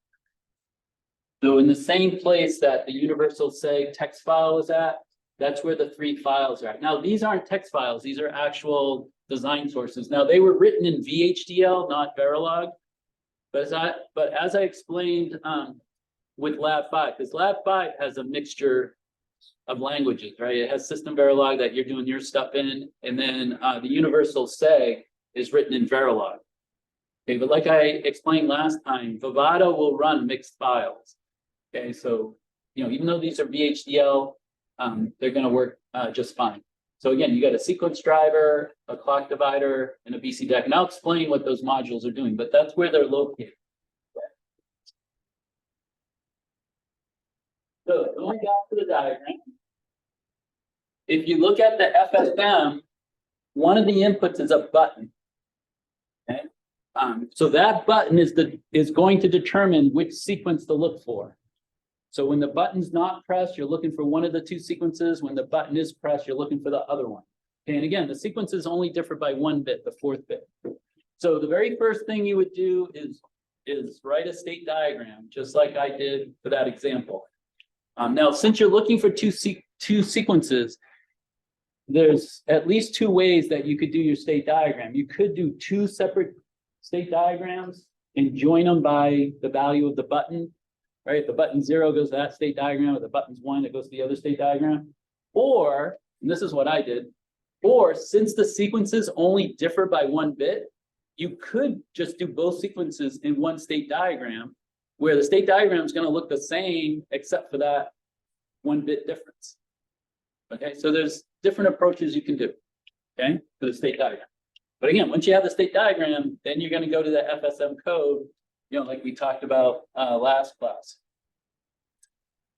So in the same place that the universal seg text file is at, that's where the 3 files are at. Now, these aren't text files, these are actual design sources. Now, they were written in VHDL, not Verilog. But as I explained with Lab 5, because Lab 5 has a mixture of languages, right? It has System Verilog that you're doing your stuff in, and then the universal seg is written in Verilog. Okay, but like I explained last time, Vivado will run mixed files. Okay, so even though these are VHDL, they're going to work just fine. So again, you got a sequence driver, a clock divider, and a BC deck. And I'll explain what those modules are doing, but that's where they're located. So going back to the diagram, if you look at the FSM, one of the inputs is a button. Okay, so that button is going to determine which sequence to look for. So when the button's not pressed, you're looking for one of the 2 sequences. When the button is pressed, you're looking for the other one. Okay, and again, the sequences only differ by 1 bit, the 4th bit. So the very first thing you would do is write a state diagram, just like I did for that example. Now, since you're looking for two sequences, there's at least 2 ways that you could do your state diagram. You could do 2 separate state diagrams and join them by the value of the button. Right, if the button 0 goes to that state diagram, if the button's 1, it goes to the other state diagram. Or, and this is what I did, or since the sequences only differ by 1 bit, you could just do both sequences in 1 state diagram, where the state diagram is going to look the same except for that 1 bit difference. Okay, so there's different approaches you can do, okay, for the state diagram. But again, once you have the state diagram, then you're going to go to the FSM code, like we talked about last class.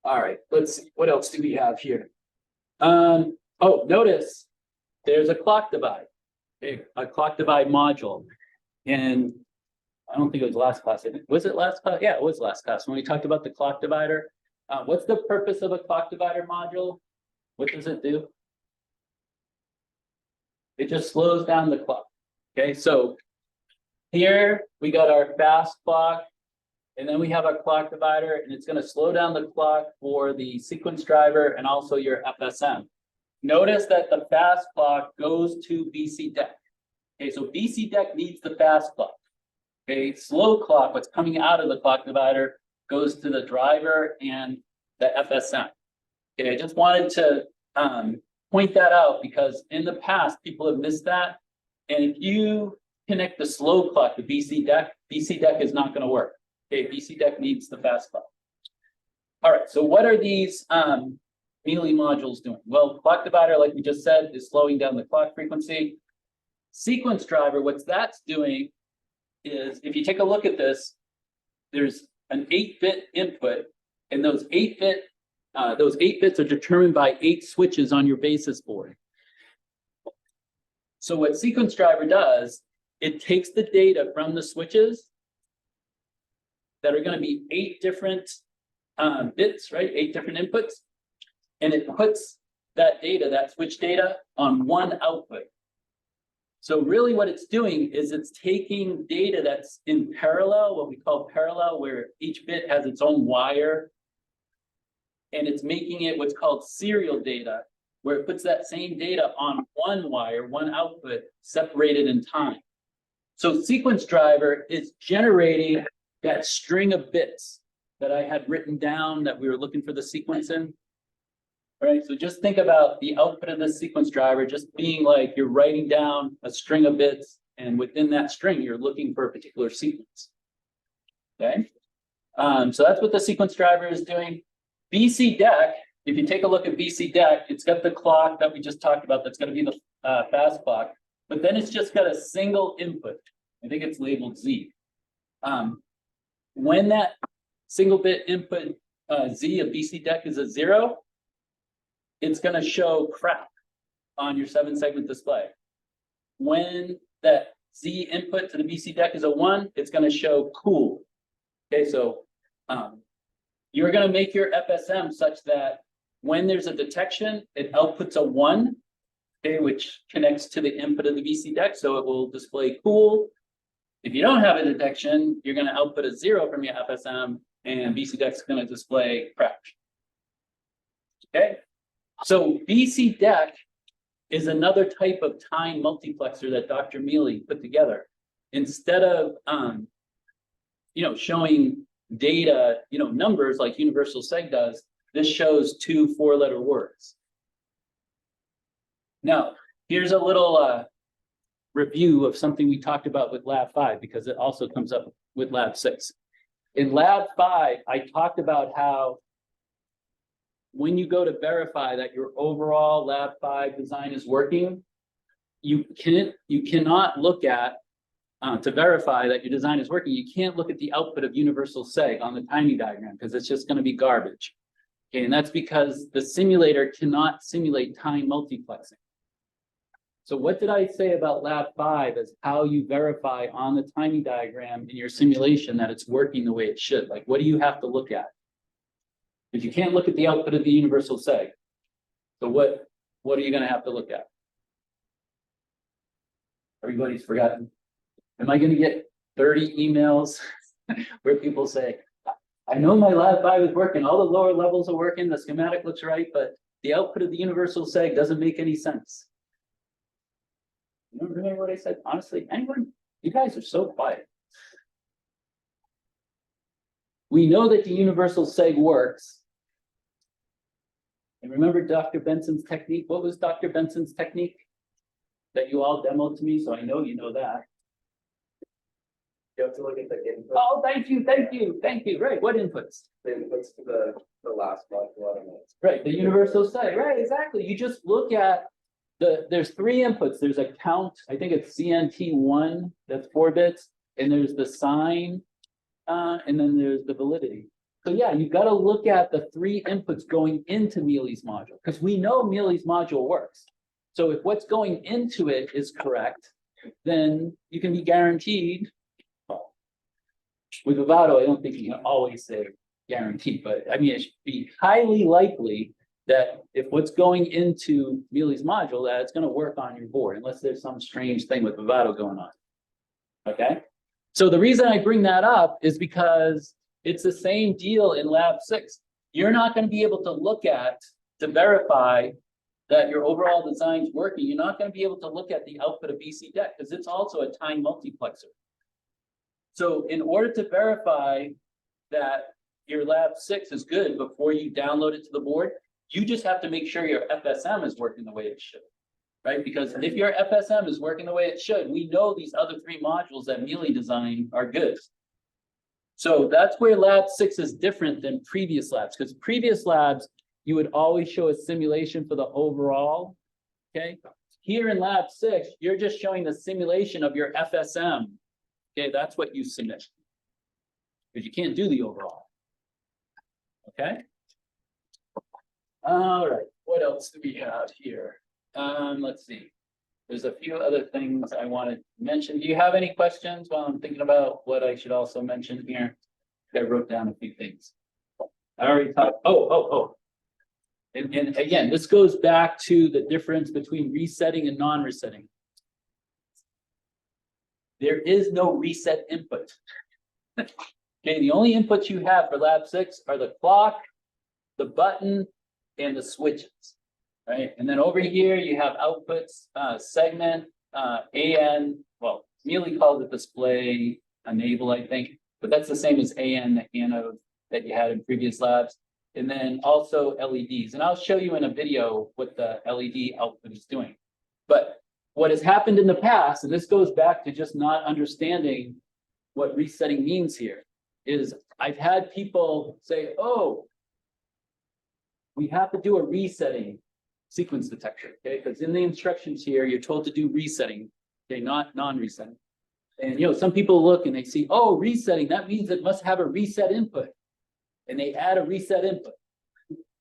All right, let's see, what else do we have here? Oh, notice there's a clock divide, okay, a clock divide module. And I don't think it was last class. Was it last class? Yeah, it was last class when we talked about the clock divider. What's the purpose of a clock divider module? What does it do? It just slows down the clock. Okay, so here we got our fast clock, and then we have our clock divider, and it's going to slow down the clock for the sequence driver and also your FSM. Notice that the fast clock goes to BC deck. Okay, so BC deck needs the fast clock. Okay, slow clock, what's coming out of the clock divider, goes to the driver and the FSM. Okay, I just wanted to point that out because in the past people have missed that, and if you connect the slow clock to BC deck is not going to work. Okay, BC deck needs the fast clock. All right, so what are these Mealy modules doing? Well, clock divider, like we just said, is slowing down the clock frequency. Sequence driver, what that's doing is, if you take a look at this, there's an 8-bit input, and those 8 bits are determined by 8 switches on your basis board. So what sequence driver does, it takes the data from the switches that are going to be 8 different bits, right? 8 different inputs. And it puts that data, that switch data, on 1 output. So really what it's doing is it's taking data that's in parallel, what we call parallel, where each bit has its own wire, and it's making it what's called serial data, where it puts that same data on 1 wire, 1 output, separated in time. So sequence driver is generating that string of bits that I had written down that we were looking for the sequence in. All right, so just think about the output of the sequence driver just being like you're writing down a string of bits, and within that string, you're looking for a particular sequence. Okay, so that's what the sequence driver is doing. BC deck, if you take a look at BC deck, it's got the clock that we just talked about. That's going to be the fast clock, but then it's just got a single input. I think it's labeled Z. When that single bit input Z of BC deck is a 0, it's gonna show crap on your 7-segment display. When that Z input to the BC deck is a 1, it's gonna show cool. Okay, so you're gonna make your FSM such that when there's a detection, it outputs a 1, okay, which connects to the input of the BC deck, so it will display cool. If you don't have a detection, you're gonna output a 0 from your FSM, and BC deck's gonna display crash. Okay, so BC deck is another type of time multiplexer that Dr. Mealy put together. Instead of showing data, numbers like Universal Seg does, this shows 2 4-letter words. Now, here's a little review of something we talked about with Lab 5, because it also comes up with Lab 6. In Lab 5, I talked about how when you go to verify that your overall Lab 5 design is working, you cannot look at, to verify that your design is working, you can't look at the output of Universal Seg on the timing diagram, because it's just going to be garbage. Okay, and that's because the simulator cannot simulate time multiplexing. So what did I say about Lab 5 as how you verify on the timing diagram in your simulation that it's working the way it should? Like, what do you have to look at? Because you can't look at the output of the Universal Seg. So what are you going to have to look at? Everybody's forgotten. Am I going to get 30 emails where people say, I know my Lab 5 is working, all the lower levels are working, the schematic looks right, but the output of the Universal Seg doesn't make any sense. You don't remember what I said? Honestly, anyone? You guys are so quiet. We know that the Universal Seg works. And remember Dr. Benson's technique? What was Dr. Benson's technique that you all demoed to me? So I know you know that. You have to look at the input. Oh, thank you. Right, what inputs? The inputs to the last module. Right, the Universal Seg, right, exactly. You just look at there's 3 inputs. There's a count, I think it's CNT1, that's 4 bits, and there's the sign, and then there's the validity. So yeah, you've got to look at the 3 inputs going into Mealy's module, because we know Mealy's module works. So if what's going into it is correct, then you can be guaranteed. With Vivado, I don't think you can always say guaranteed, but I mean, it should be highly likely that if what's going into Mealy's module, that it's going to work on your board, unless there's some strange thing with Vivado going on. Okay, so the reason I bring that up is because it's the same deal in Lab 6. You're not going to be able to look at, to verify that your overall design is working, you're not going to be able to look at the output of BC deck, because it's also a time multiplexer. So in order to verify that your Lab 6 is good before you download it to the board, you just have to make sure your FSM is working the way it should, right? Because if your FSM is working the way it should, we know these other 3 modules that Mealy designed are good. So that's where Lab 6 is different than previous labs, because previous labs, you would always show a simulation for the overall, okay? Here in Lab 6, you're just showing the simulation of your FSM. Okay, that's what you submit, because you can't do the overall. Okay. All right, what else do we have here? Let's see. There's a few other things I wanted to mention. Do you have any questions while I'm thinking about what I should also mention here? I wrote down a few things. I already talked. And again, this goes back to the difference between resetting and non-resetting. There is no reset input. Okay, the only inputs you have for Lab 6 are the clock, the button, and the switches, right? And then over here you have outputs, segment, AN, well, Mealy calls it display enable, I think, but that's the same as AN, the anode that you had in previous labs. And then also LEDs. And I'll show you in a video what the LED output is doing. But what has happened in the past, and this goes back to just not understanding what resetting means here, is I've had people say, oh, we have to do a resetting sequence detection, okay? Because in the instructions here, you're told to do resetting, okay, not non-resetting. And some people look and they see, oh, resetting, that means it must have a reset input. And they add a reset input.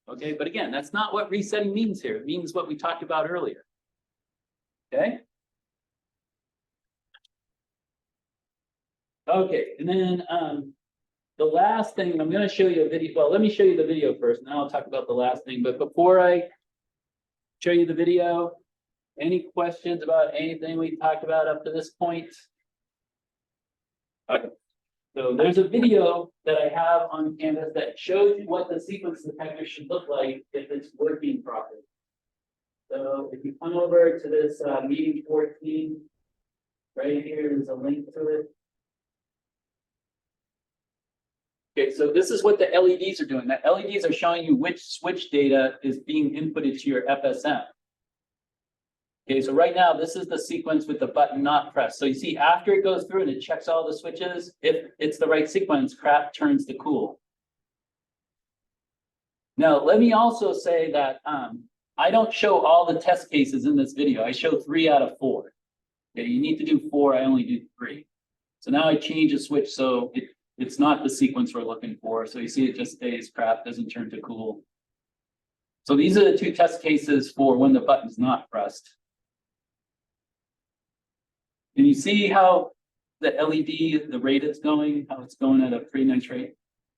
Okay, but again, that's not what resetting means here. It means what we talked about earlier. Okay? Okay, and then the last thing, I'm gonna show you a video. Well, let me show you the video first, and then I'll talk about the last thing. But before I show you the video, any questions about anything we talked about up to this point? Okay. So there's a video that I have on Canvas that shows you what the sequence detector should look like if it's working properly. So if you come over to this meeting 14, right here, there's a link to it. Okay, so this is what the LEDs are doing. The LEDs are showing you which switch data is being inputted to your FSM. Okay, so right now, this is the sequence with the button not pressed. So you see, after it goes through and it checks all the switches, if it's the right sequence, crap turns to cool. Now, let me also say that I don't show all the test cases in this video. I show 3 out of 4. Okay, you need to do 4, I only do 3. So now I change a switch so it's not the sequence we're looking for. So you see it just stays crap, doesn't turn to cool. So these are the 2 test cases for when the button's not pressed. And you see how the LED, the rate it's going, how it's going at a pretty nice rate.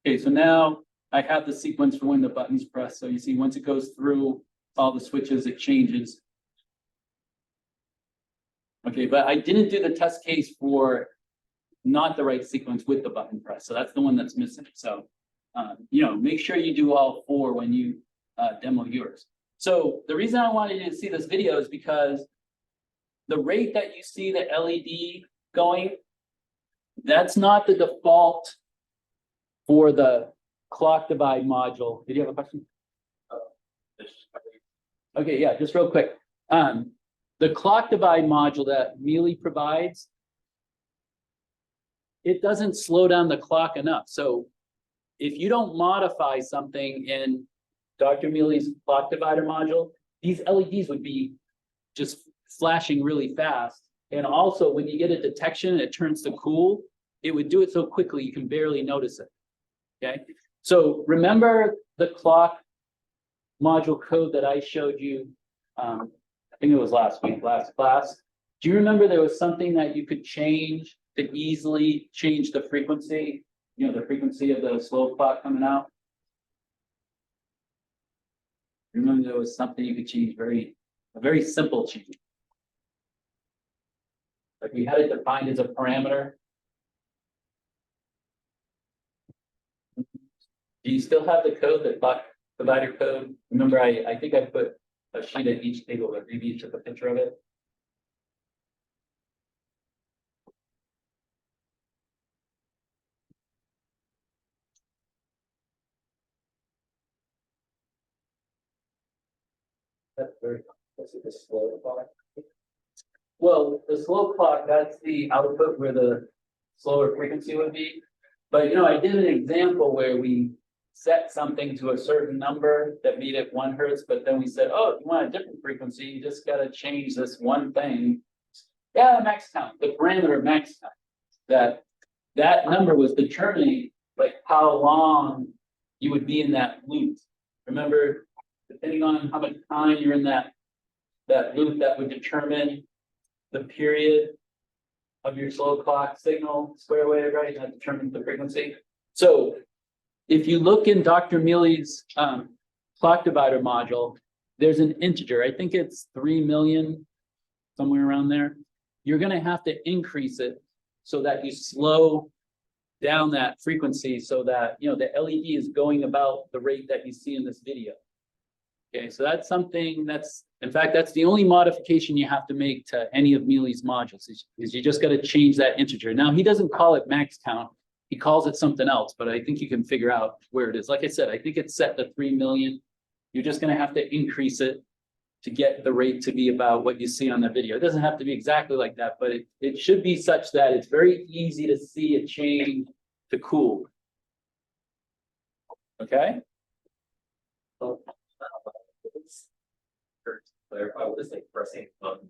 Okay, so now I have the sequence for when the button's pressed. So you see once it goes through all the switches, it changes. Okay, but I didn't do the test case for not the right sequence with the button press. So that's the one that's missing. So, you know, make sure you do all 4 when you demo yours. So the reason I wanted you to see this video is because the rate that you see the LED going, that's not the default for the clock divide module. Did you have a question? Okay, yeah, just real quick. The clock divide module that Mealy provides, it doesn't slow down the clock enough. So if you don't modify something in Dr. Mealy's clock divider module, these LEDs would be just flashing really fast. And also when you get a detection and it turns to cool, it would do it so quickly you can barely notice it. Okay, so remember the clock module code that I showed you, I think it was last class. Do you remember there was something that you could change to easily change the frequency, you know, the frequency of the slow clock coming out? Remember there was something you could change, a very simple change. Like we had it defined as a parameter. Do you still have the code, the clock divider code? Remember, I think I put a sheet at each table, but maybe you took a picture of it. That's very, that's the slow clock. Well, the slow clock, that's the output where the slower frequency would be. But, you know, I did an example where we set something to a certain number that made it 1 hertz, but then we said, oh, if you want a different frequency, you just got to change this one thing. Yeah, max count, the parameter max count. That number was determining like how long you would be in that loop. Remember, depending on how much time you're in that loop, that would determine the period of your slow clock signal, square wave, right? That determines the frequency. So if you look in Dr. Mealy's clock divider module, there's an integer. I think it's 3 million, somewhere around there. You're going to have to increase it so that you slow down that frequency so that, you know, the LED is going about the rate that you see in this video. Okay, so that's something in fact, that's the only modification you have to make to any of Mealy's modules is you just got to change that integer. Now, he doesn't call it max count. He calls it something else, but I think you can figure out where it is. Like I said, I think it's set to 3 million. You're just going to have to increase it to get the rate to be about what you see on the video. It doesn't have to be exactly like that, but it should be such that it's very easy to see a change to cool. Okay? So, clarify what is like pressing button.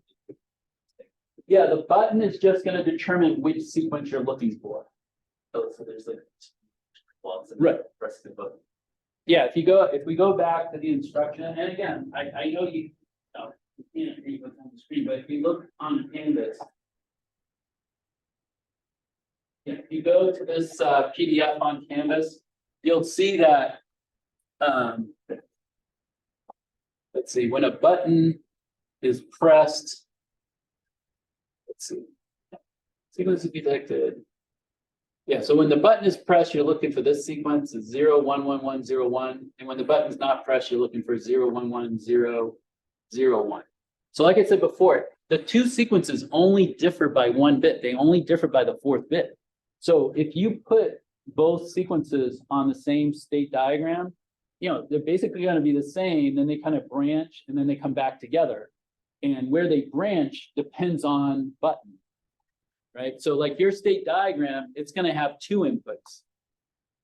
Yeah, the button is just going to determine which sequence you're looking for. Oh, so there's like blocks and Right. pressing the button. Yeah, if we go back to the instruction, and again, I know you can't read what's on the screen, but if you look on Canvas. If you go to this PDF on Canvas, you'll see that. Let's see, when a button is pressed. Let's see. Sequence is detected. Yeah, so when the button is pressed, you're looking for this sequence is 0, 1, 1, 1, 0, 1. And when the button is not pressed, you're looking for 0, 1, 1, 0, 0, 1. So like I said before, the two sequences only differ by 1 bit. They only differ by the 4th bit. So if you put both sequences on the same state diagram, you know, they're basically going to be the same, then they kind of branch and then they come back together. And where they branch depends on button, right? So like your state diagram, it's going to have 2 inputs.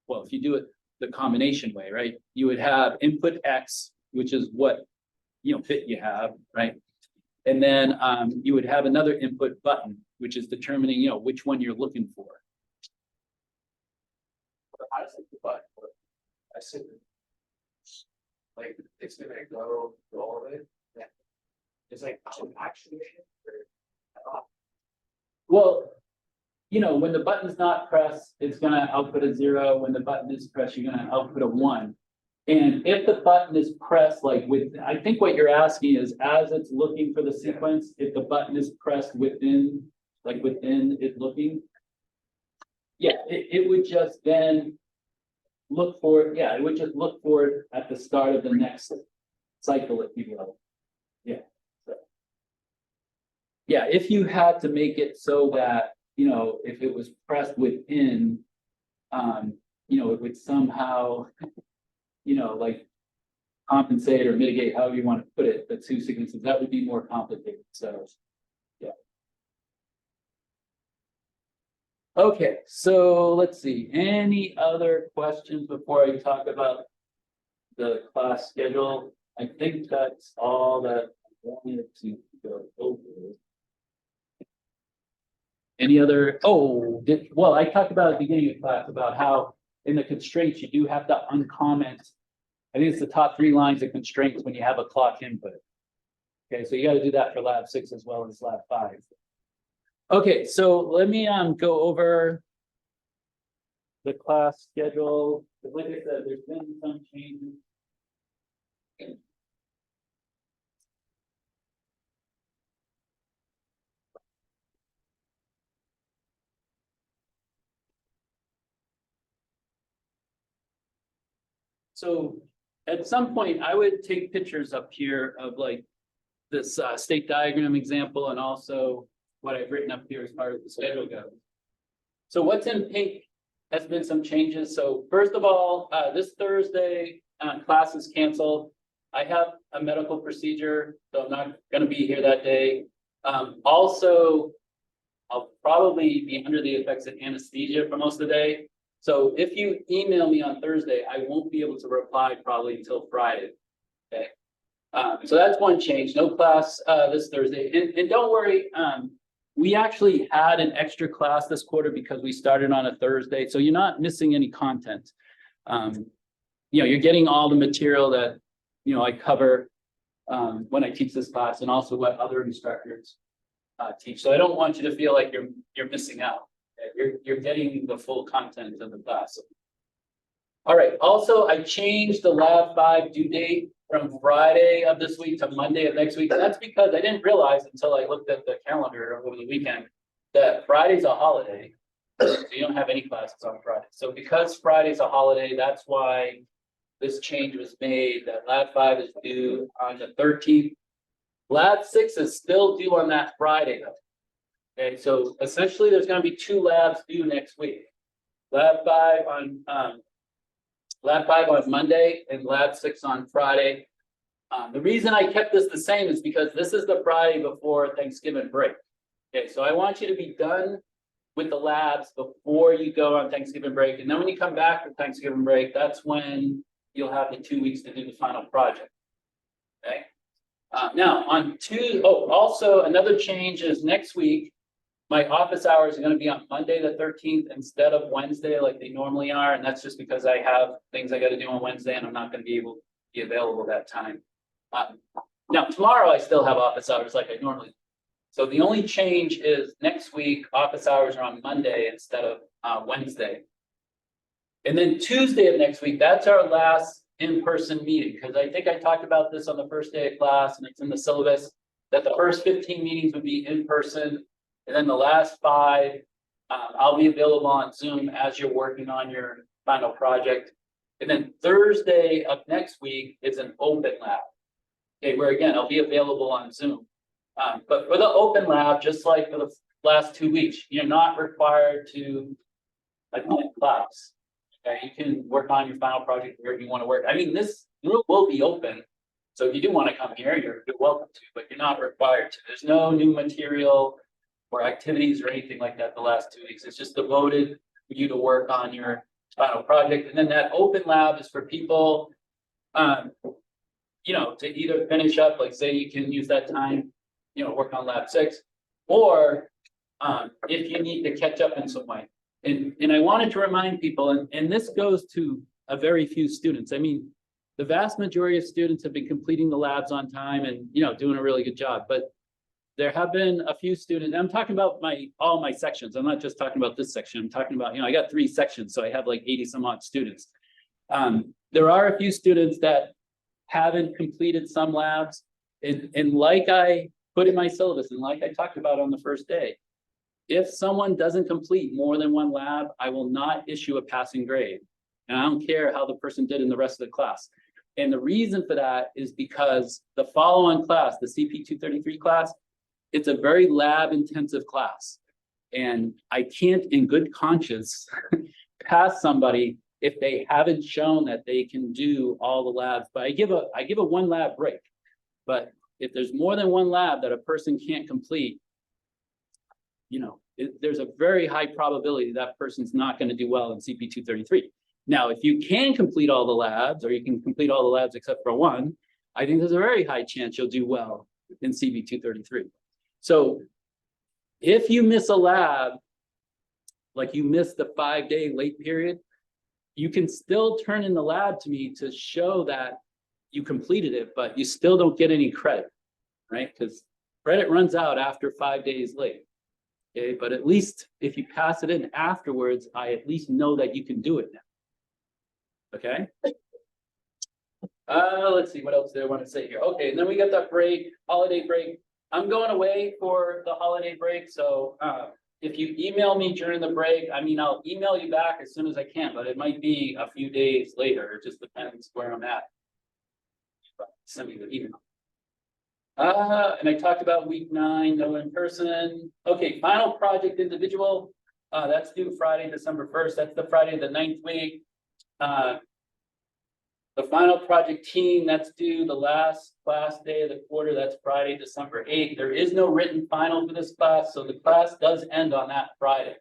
Well, if you do it the combination way, right? You would have input X, which is what, you know, bit you have, right? And then you would have another input button, which is determining, you know, which one you're looking for. I think the button, I said, like, it's gonna go through all of it. Yeah. It's like, actually. Well, you know, when the button's not pressed, it's gonna output a 0. When the button is pressed, you're gonna output a 1. And if the button is pressed, like with, I think what you're asking is, as it's looking for the sequence, if the button is pressed within, like within it looking. Yeah, it would just then look for it. Yeah, it would just look for it at the start of the next cycle, if you will. Yeah. So. Yeah, if you had to make it so that, you know, if it was pressed within, you know, it would somehow, you know, like compensate or mitigate, however you want to put it, the 2 sequences, that would be more complicated. So, yeah. Okay, so let's see. Any other questions before I talk about the class schedule? I think that's all that I wanted to go over. Any other? Oh, well, I talked about at the beginning of class about how in the constraints you do have to uncomment. I think it's the top 3 lines of constraints when you have a clock input. Okay, so you got to do that for lab 6 as well as lab 5. Okay, so let me go over the class schedule. Like I said, there's been some changes. So at some point, I would take pictures up here of like this state diagram example and also what I've written up here as part of the schedule goes. So what's in pink has been some changes. So first of all, this Thursday, class is canceled. I have a medical procedure, so I'm not going to be here that day. Also, I'll probably be under the effects of anesthesia for most of the day. So if you email me on Thursday, I won't be able to reply probably until Friday. Okay. So that's one change. No class this Thursday. And don't worry, we actually had an extra class this quarter because we started on a Thursday. So you're not missing any content. You know, you're getting all the material that, you know, I cover when I teach this class and also what other instructors teach. So I don't want you to feel like you're missing out. You're getting the full content of the class. All right. Also, I changed the lab 5 due date from Friday of this week to Monday of next week. And that's because I didn't realize until I looked at the calendar over the weekend that Friday's a holiday. So you don't have any classes on Friday. So because Friday's a holiday, that's why this change was made, that lab 5 is due on the 13th. Lab 6 is still due on that Friday though. Okay, so essentially there's going to be 2 labs due next week. Lab 5 on Monday and lab 6 on Friday. The reason I kept this the same is because this is the Friday before Thanksgiving break. Okay, so I want you to be done with the labs before you go on Thanksgiving break. And then when you come back from Thanksgiving break, that's when you'll have the 2 weeks to do the final project. Okay. Now on also another change is next week, my office hours are gonna be on Monday, the 13th, instead of Wednesday like they normally are, and that's just because I have things I gotta do on Wednesday and I'm not gonna be able to be available that time. Now, tomorrow I still have office hours like I normally do. So the only change is next week, office hours are on Monday instead of Wednesday. And then Tuesday of next week, that's our last in-person meeting, because I think I talked about this on the first day of class and it's in the syllabus, that the first 15 meetings would be in person. And then the last 5, I'll be available on Zoom as you're working on your final project. And then Thursday of next week is an open lab. Okay, where again, I'll be available on Zoom. But for the open lab, just like for the last 2 weeks, you're not required to attend class. Okay, you can work on your final project wherever you want to work. I mean, this room will be open. So if you do want to come here, you're welcome to, but you're not required to. There's no new material or activities or anything like that the last 2 weeks. It's just devoted for you to work on your final project. And then that open lab is for people, you know, to either finish up, like say you can use that time, you know, work on lab 6, or if you need to catch up in some way. And I wanted to remind people, and this goes to a very few students. I mean, the vast majority of students have been completing the labs on time and, you know, doing a really good job, but there have been a few students, and I'm talking about all my sections. I'm not just talking about this section. I'm talking about, you know, I got 3 sections, so I have like 80 some odd students. There are a few students that haven't completed some labs, and like I put in my syllabus and like I talked about on the first day, if someone doesn't complete more than 1 lab, I will not issue a passing grade. And I don't care how the person did in the rest of the class. And the reason for that is because the follow-on class, the CP 233 class, it's a very lab intensive class. And I can't in good conscience pass somebody if they haven't shown that they can do all the labs. But I give a 1 lab break. But if there's more than 1 lab that a person can't complete, you know, there's a very high probability that person's not going to do well in CP 233. Now, if you can complete all the labs, or you can complete all the labs except for 1, I think there's a very high chance you'll do well in CP 233. So if you miss a lab, like you missed the 5-day late period, you can still turn in the lab to me to show that you completed it, but you still don't get any credit, right? Because credit runs out after 5 days late. Okay, but at least if you pass it in afterwards, I at least know that you can do it now. Okay. Let's see what else do I want to say here. Okay, and then we got that break, holiday break. I'm going away for the holiday break, so if you email me during the break, I mean, I'll email you back as soon as I can, but it might be a few days later. It just depends where I'm at. Send me the email. And I talked about week 9, no in person. Okay, final project individual. That's due Friday, December 1st. That's the Friday of the 9th week. The final project team, that's due the last class day of the quarter. That's Friday, December 8th. There is no written final for this class, so the class does end on that Friday.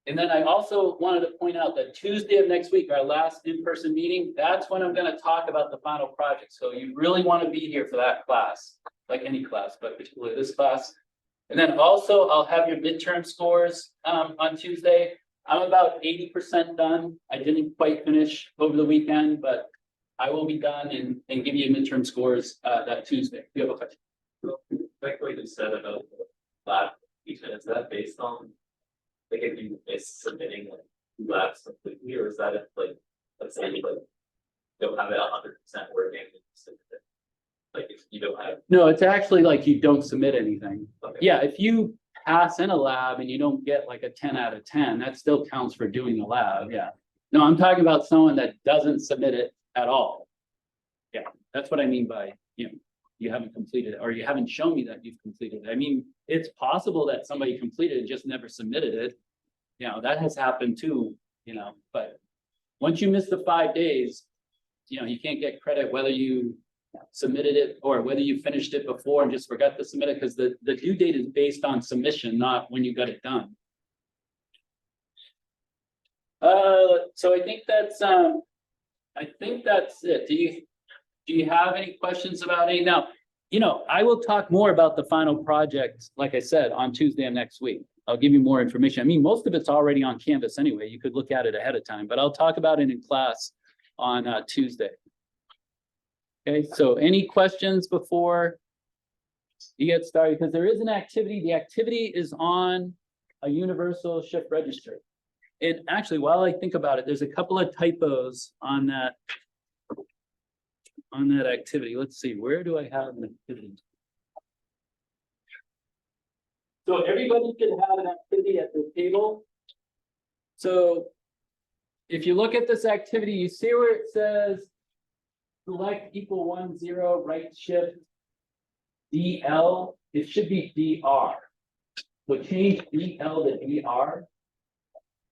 And then I also wanted to point out that Tuesday of next week, our last in-person meeting, that's when I'm going to talk about the final project. So you really want to be here for that class, like any class, but particularly this class. And then also I'll have your midterm scores on Tuesday. I'm about 80% done. I didn't quite finish over the weekend, but I will be done and give you midterm scores that Tuesday. You have a question? Like what you said about the lab, is that based on, like, if you miss submitting like 2 labs completely, or is that if, like, let's say you like don't have it 100% working, like if you don't have? No, it's actually like you don't submit anything. Okay. Yeah, if you pass in a lab and you don't get like a 10 out of 10, that still counts for doing the lab. Yeah. No, I'm talking about someone that doesn't submit it at all. Yeah, that's what I mean by, you know, you haven't completed it, or you haven't shown me that you've completed it. I mean, it's possible that somebody completed it, just never submitted it. You know, that has happened too, you know, but once you miss the 5 days, you know, you can't get credit whether you submitted it or whether you finished it before and just forgot to submit it, because the due date is based on submission, not when you got it done. So I think that's it. Do you have any questions about it? Now, you know, I will talk more about the final project, like I said, on Tuesday of next week. I'll give you more information. I mean, most of it's already on Canvas anyway. You could look at it ahead of time, but I'll talk about it in class on Tuesday. Okay, so any questions before you get started? Because there is an activity. The activity is on a universal shift register. And actually, while I think about it, there's a couple of typos on that activity. Let's see, where do I have an activity? So everybody should have an activity at the table. So if you look at this activity, you see where it says select equal 1, 0, right shift DL, it should be DR. So change DL to DR.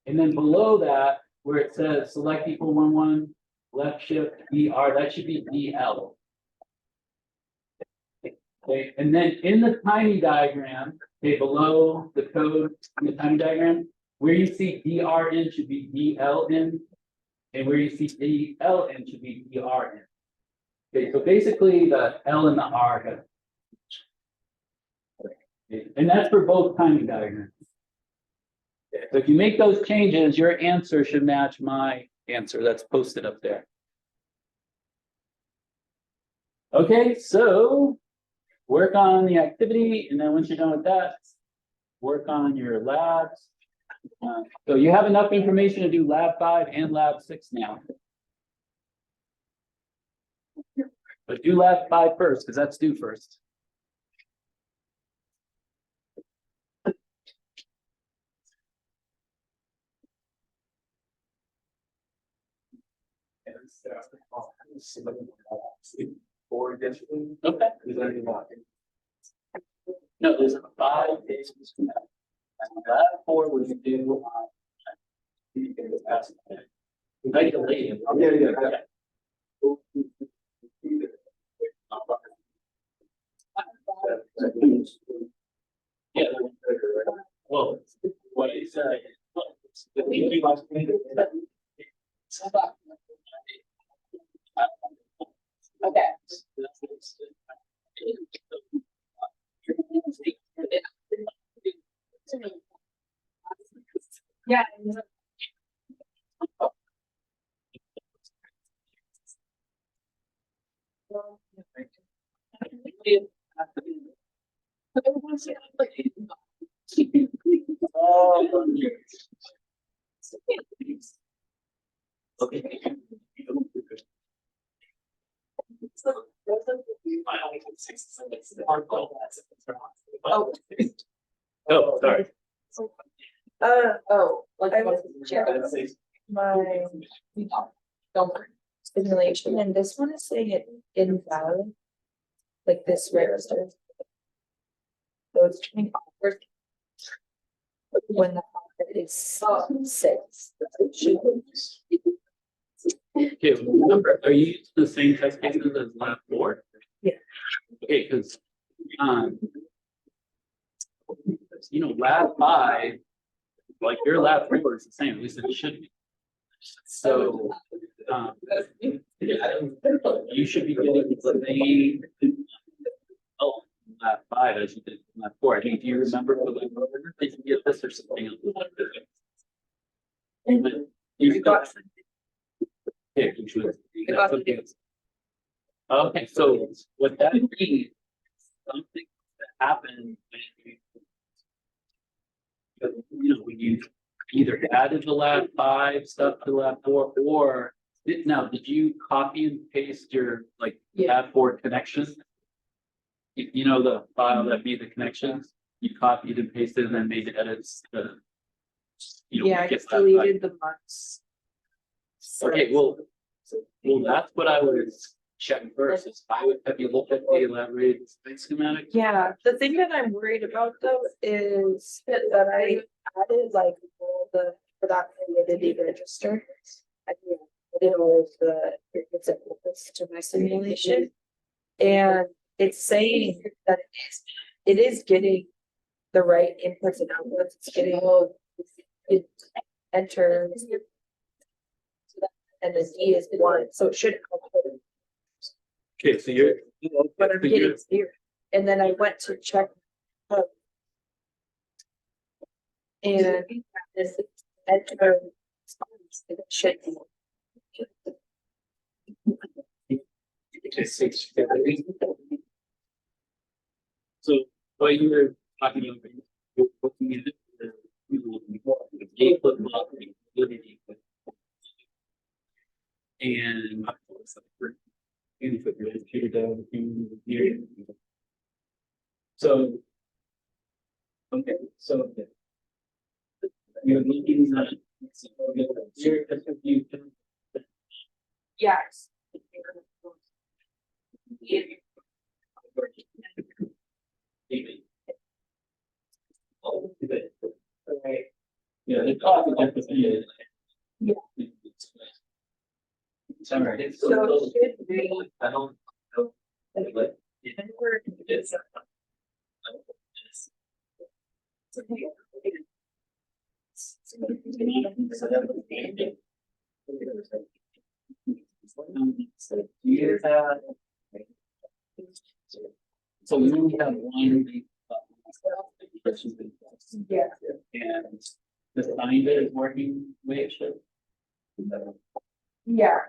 And then below that, where it says select equal 1, 1, left shift DR, that should be DL. Okay, and then in the timing diagram, okay, below the code in the timing diagram, where you see DR in should be DL in, and where you see DL in should be DR in. Okay, so basically the L and the R have. Okay, and that's for both timing diagrams. So if you make those changes, your answer should match my answer that's posted up there. Okay, so work on the activity, and then once you're done with that, work on your labs. So you have enough information to do lab 5 and lab 6 now. But do lab 5 first, because that's due first. Okay. No, there's 5 days. Lab 4 was due on. Like the lady. Yeah. Well, what is that? Okay. Yeah. Okay. Oh, sorry. I was checking my simulation, and this one is saying it invalid. Like this register. So it's coming awkward. When the it is 6. It should be. Okay, remember, are you using the same test cases as lab 4? Yeah. Okay, because you know, lab 5, like your lab 4 is the same, at least it should be. So you should be getting the same lab 5 as you did in lab 4. I mean, do you remember did you get this or something else? You got okay, which was okay, so what that means, something that happened when when you either added the lab 5 stuff to lab 4, or did you copy and paste your lab 4 connections? You know the file that made the connections, you copied and pasted and then made the edits. I just deleted the marks. Okay, well, that's what I would check first. Is I would have you look at the elaborated schematic. Yeah, the thing that I'm worried about though is that I added all the for that validity register. I did all of the prerequisites to my simulation, and it's saying that it is getting the right inputs and outputs. It's getting it enters, and the D is 1, so it should output. Okay, so you're. But I'm getting 0, and then I went to check. And this enter response, it should be. So while you were talking about, you're looking at the gate look up, and you put your computer down here. So, okay, so you're looking at here, that's what you can. Yes. Yeah, the cost of the fee. Yeah. Sorry. So it should be. I don't know. Like, it's. You have. So we only have one. Yeah. And the sign that is working way it should. Yeah.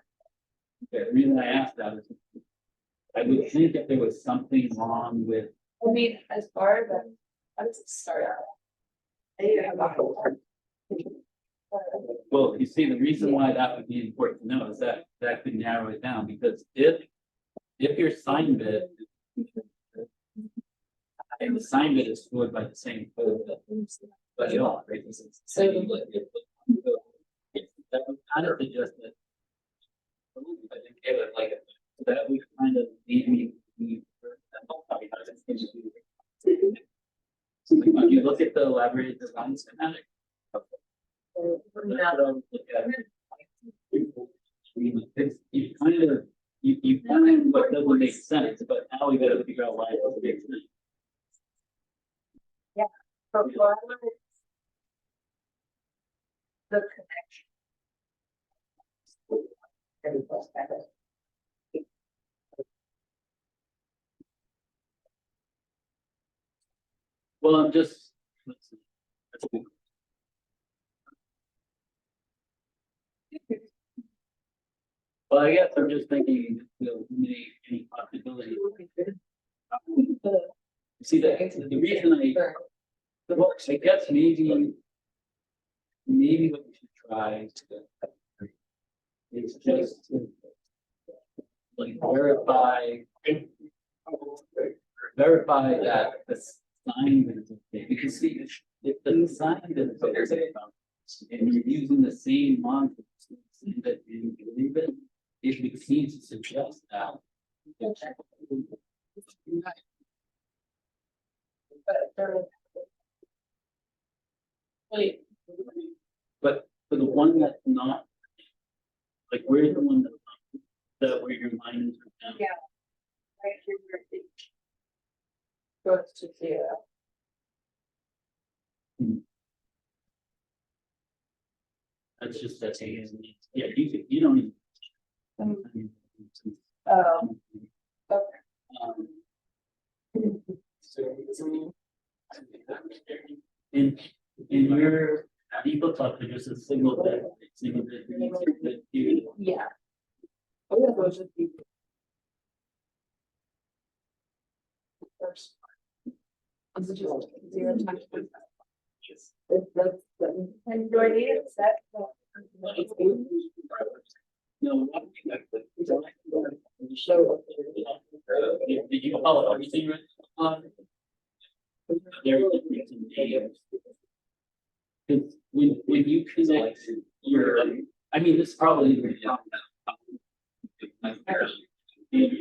Okay, the reason I asked that is. I would think if there was something wrong with, I mean, as far as that, how does it start out? I didn't have that. well, you see, the reason why that would be important to know is that that could narrow it down, because if your sign bid. And the sign bid is scored by the same code, but you don't, right? So like, that would kind of suggest that. I think it would like, that would kind of maybe. So when you look at the elaborated design schematic. That's what I would look at. It's, you kind of, you find what doesn't make sense, but now we gotta figure out why it doesn't make sense. But what is the connection? Well, I'm just. Let's see. That's good. Well, I guess I'm just thinking, eliminate any possibility. See, the reason well, I guess maybe what we should try is just to, like, verify that the sign is okay, because see, if the sign is okay, and you're using the same month that you believe it, it would seem to suggest that. Wait. But for the one that's not, like, where's the one that where your line is right now? Yeah. Right here, where it goes to zero. That's just, yeah, you don't even. Oh, okay. In your people talk, there's a single bit, that you. Yeah. Oh, yeah, those would be. First. Is it just 0 times 1? Yes. And do I need it set? No. So. Did you follow everything right? There is a reason. Because when you connect your, I mean, this probably. In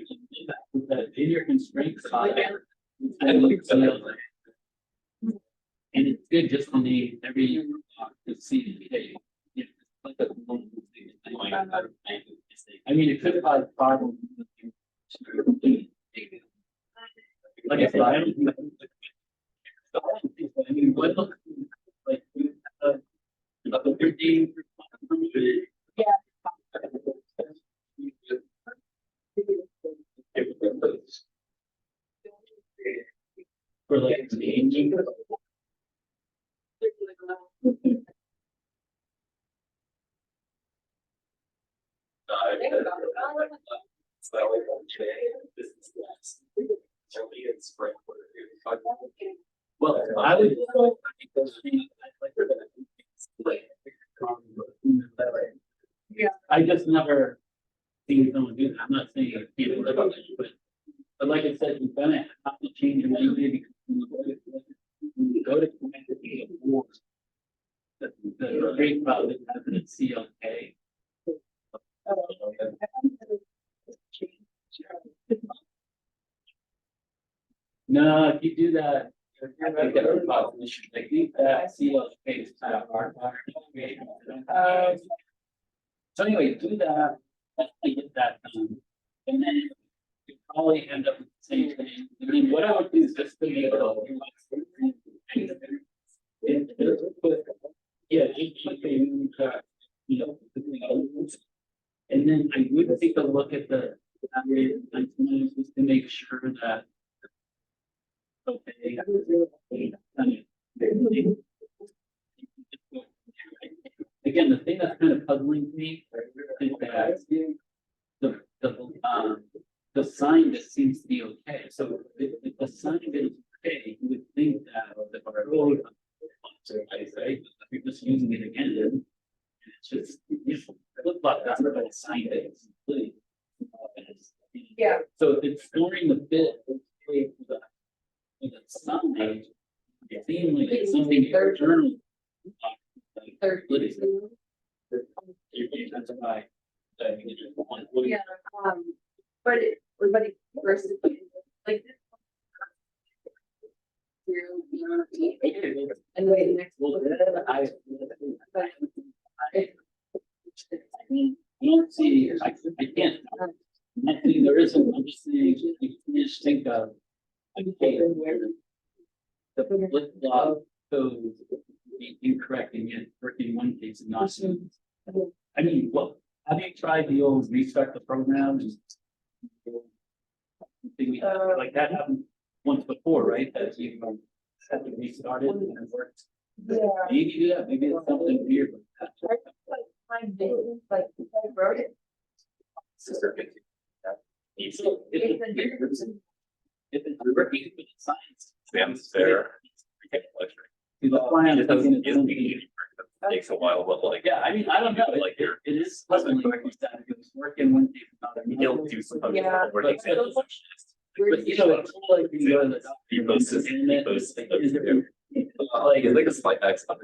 your constraint side. And it's good just to name every to see. I mean, it could cause problems. Like I said, I don't. I mean, what look like the 15. Yeah. For like changing. So this is last. Early in spring. Well, I would. I just never seen someone do that. I'm not saying it can't live on it, but like I said, you're gonna have to change your anyway because when you go to connect the boards. The great about it having it CLK. No, if you do that, I think that would cause an issue. I think that CLK is kind of hard. So anyway, do that, get that done, and then you probably end up with the same thing. I mean, what I would do is just to make it all. Yeah, you know, and then I would take a look at the just to make sure that. Okay. Again, the thing that's kind of puzzling to me is that the sign just seems to be okay. So if the sign is okay, you would think that our road, right? You're just using it again. It's just flip flop. That's what a sign is. Yeah. So if it's storing the bit okay for the sign, it seems like it's something external. That's why. Yeah, but it versus like. And wait, next. Well, I don't see, I can't. I think there isn't, I'm just saying, you can just think of. Okay, where the flip flop code be incorrect and yet work in one case and not. I mean, well, have you tried the old restart the program? Like that happened once before, right? That you had to restart it and it worked. Yeah. Maybe do that, maybe it's something weird. Like my business, like I wrote it. If it's working with science. Sam's fair. See, the plan is thinking it's something- Takes a while, but like. Yeah, I mean, I don't know, Like you're. it is puzzling, like you said, it was working one day. He'll do some. Yeah. But But you know, it's like when you go to the doctor. He posts his- he internet, posts- like, is there- Like, it's like a slight X. And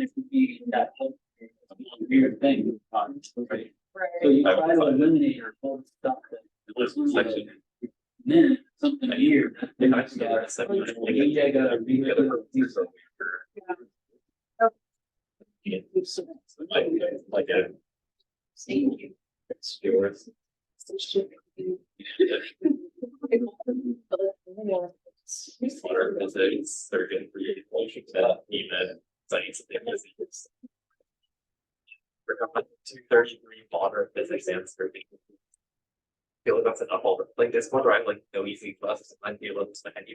there could be that whole weird thing, right? So Right. you try to eliminate or pull stuff that. Section. Then something weird. They actually got a section. Like, yeah, I gotta read it. Like a. It's yours. Water physics, surgeon, creation, even science. For 233 water physics and survey. I feel like that's enough. Like this one, right? Like no easy classes. I feel like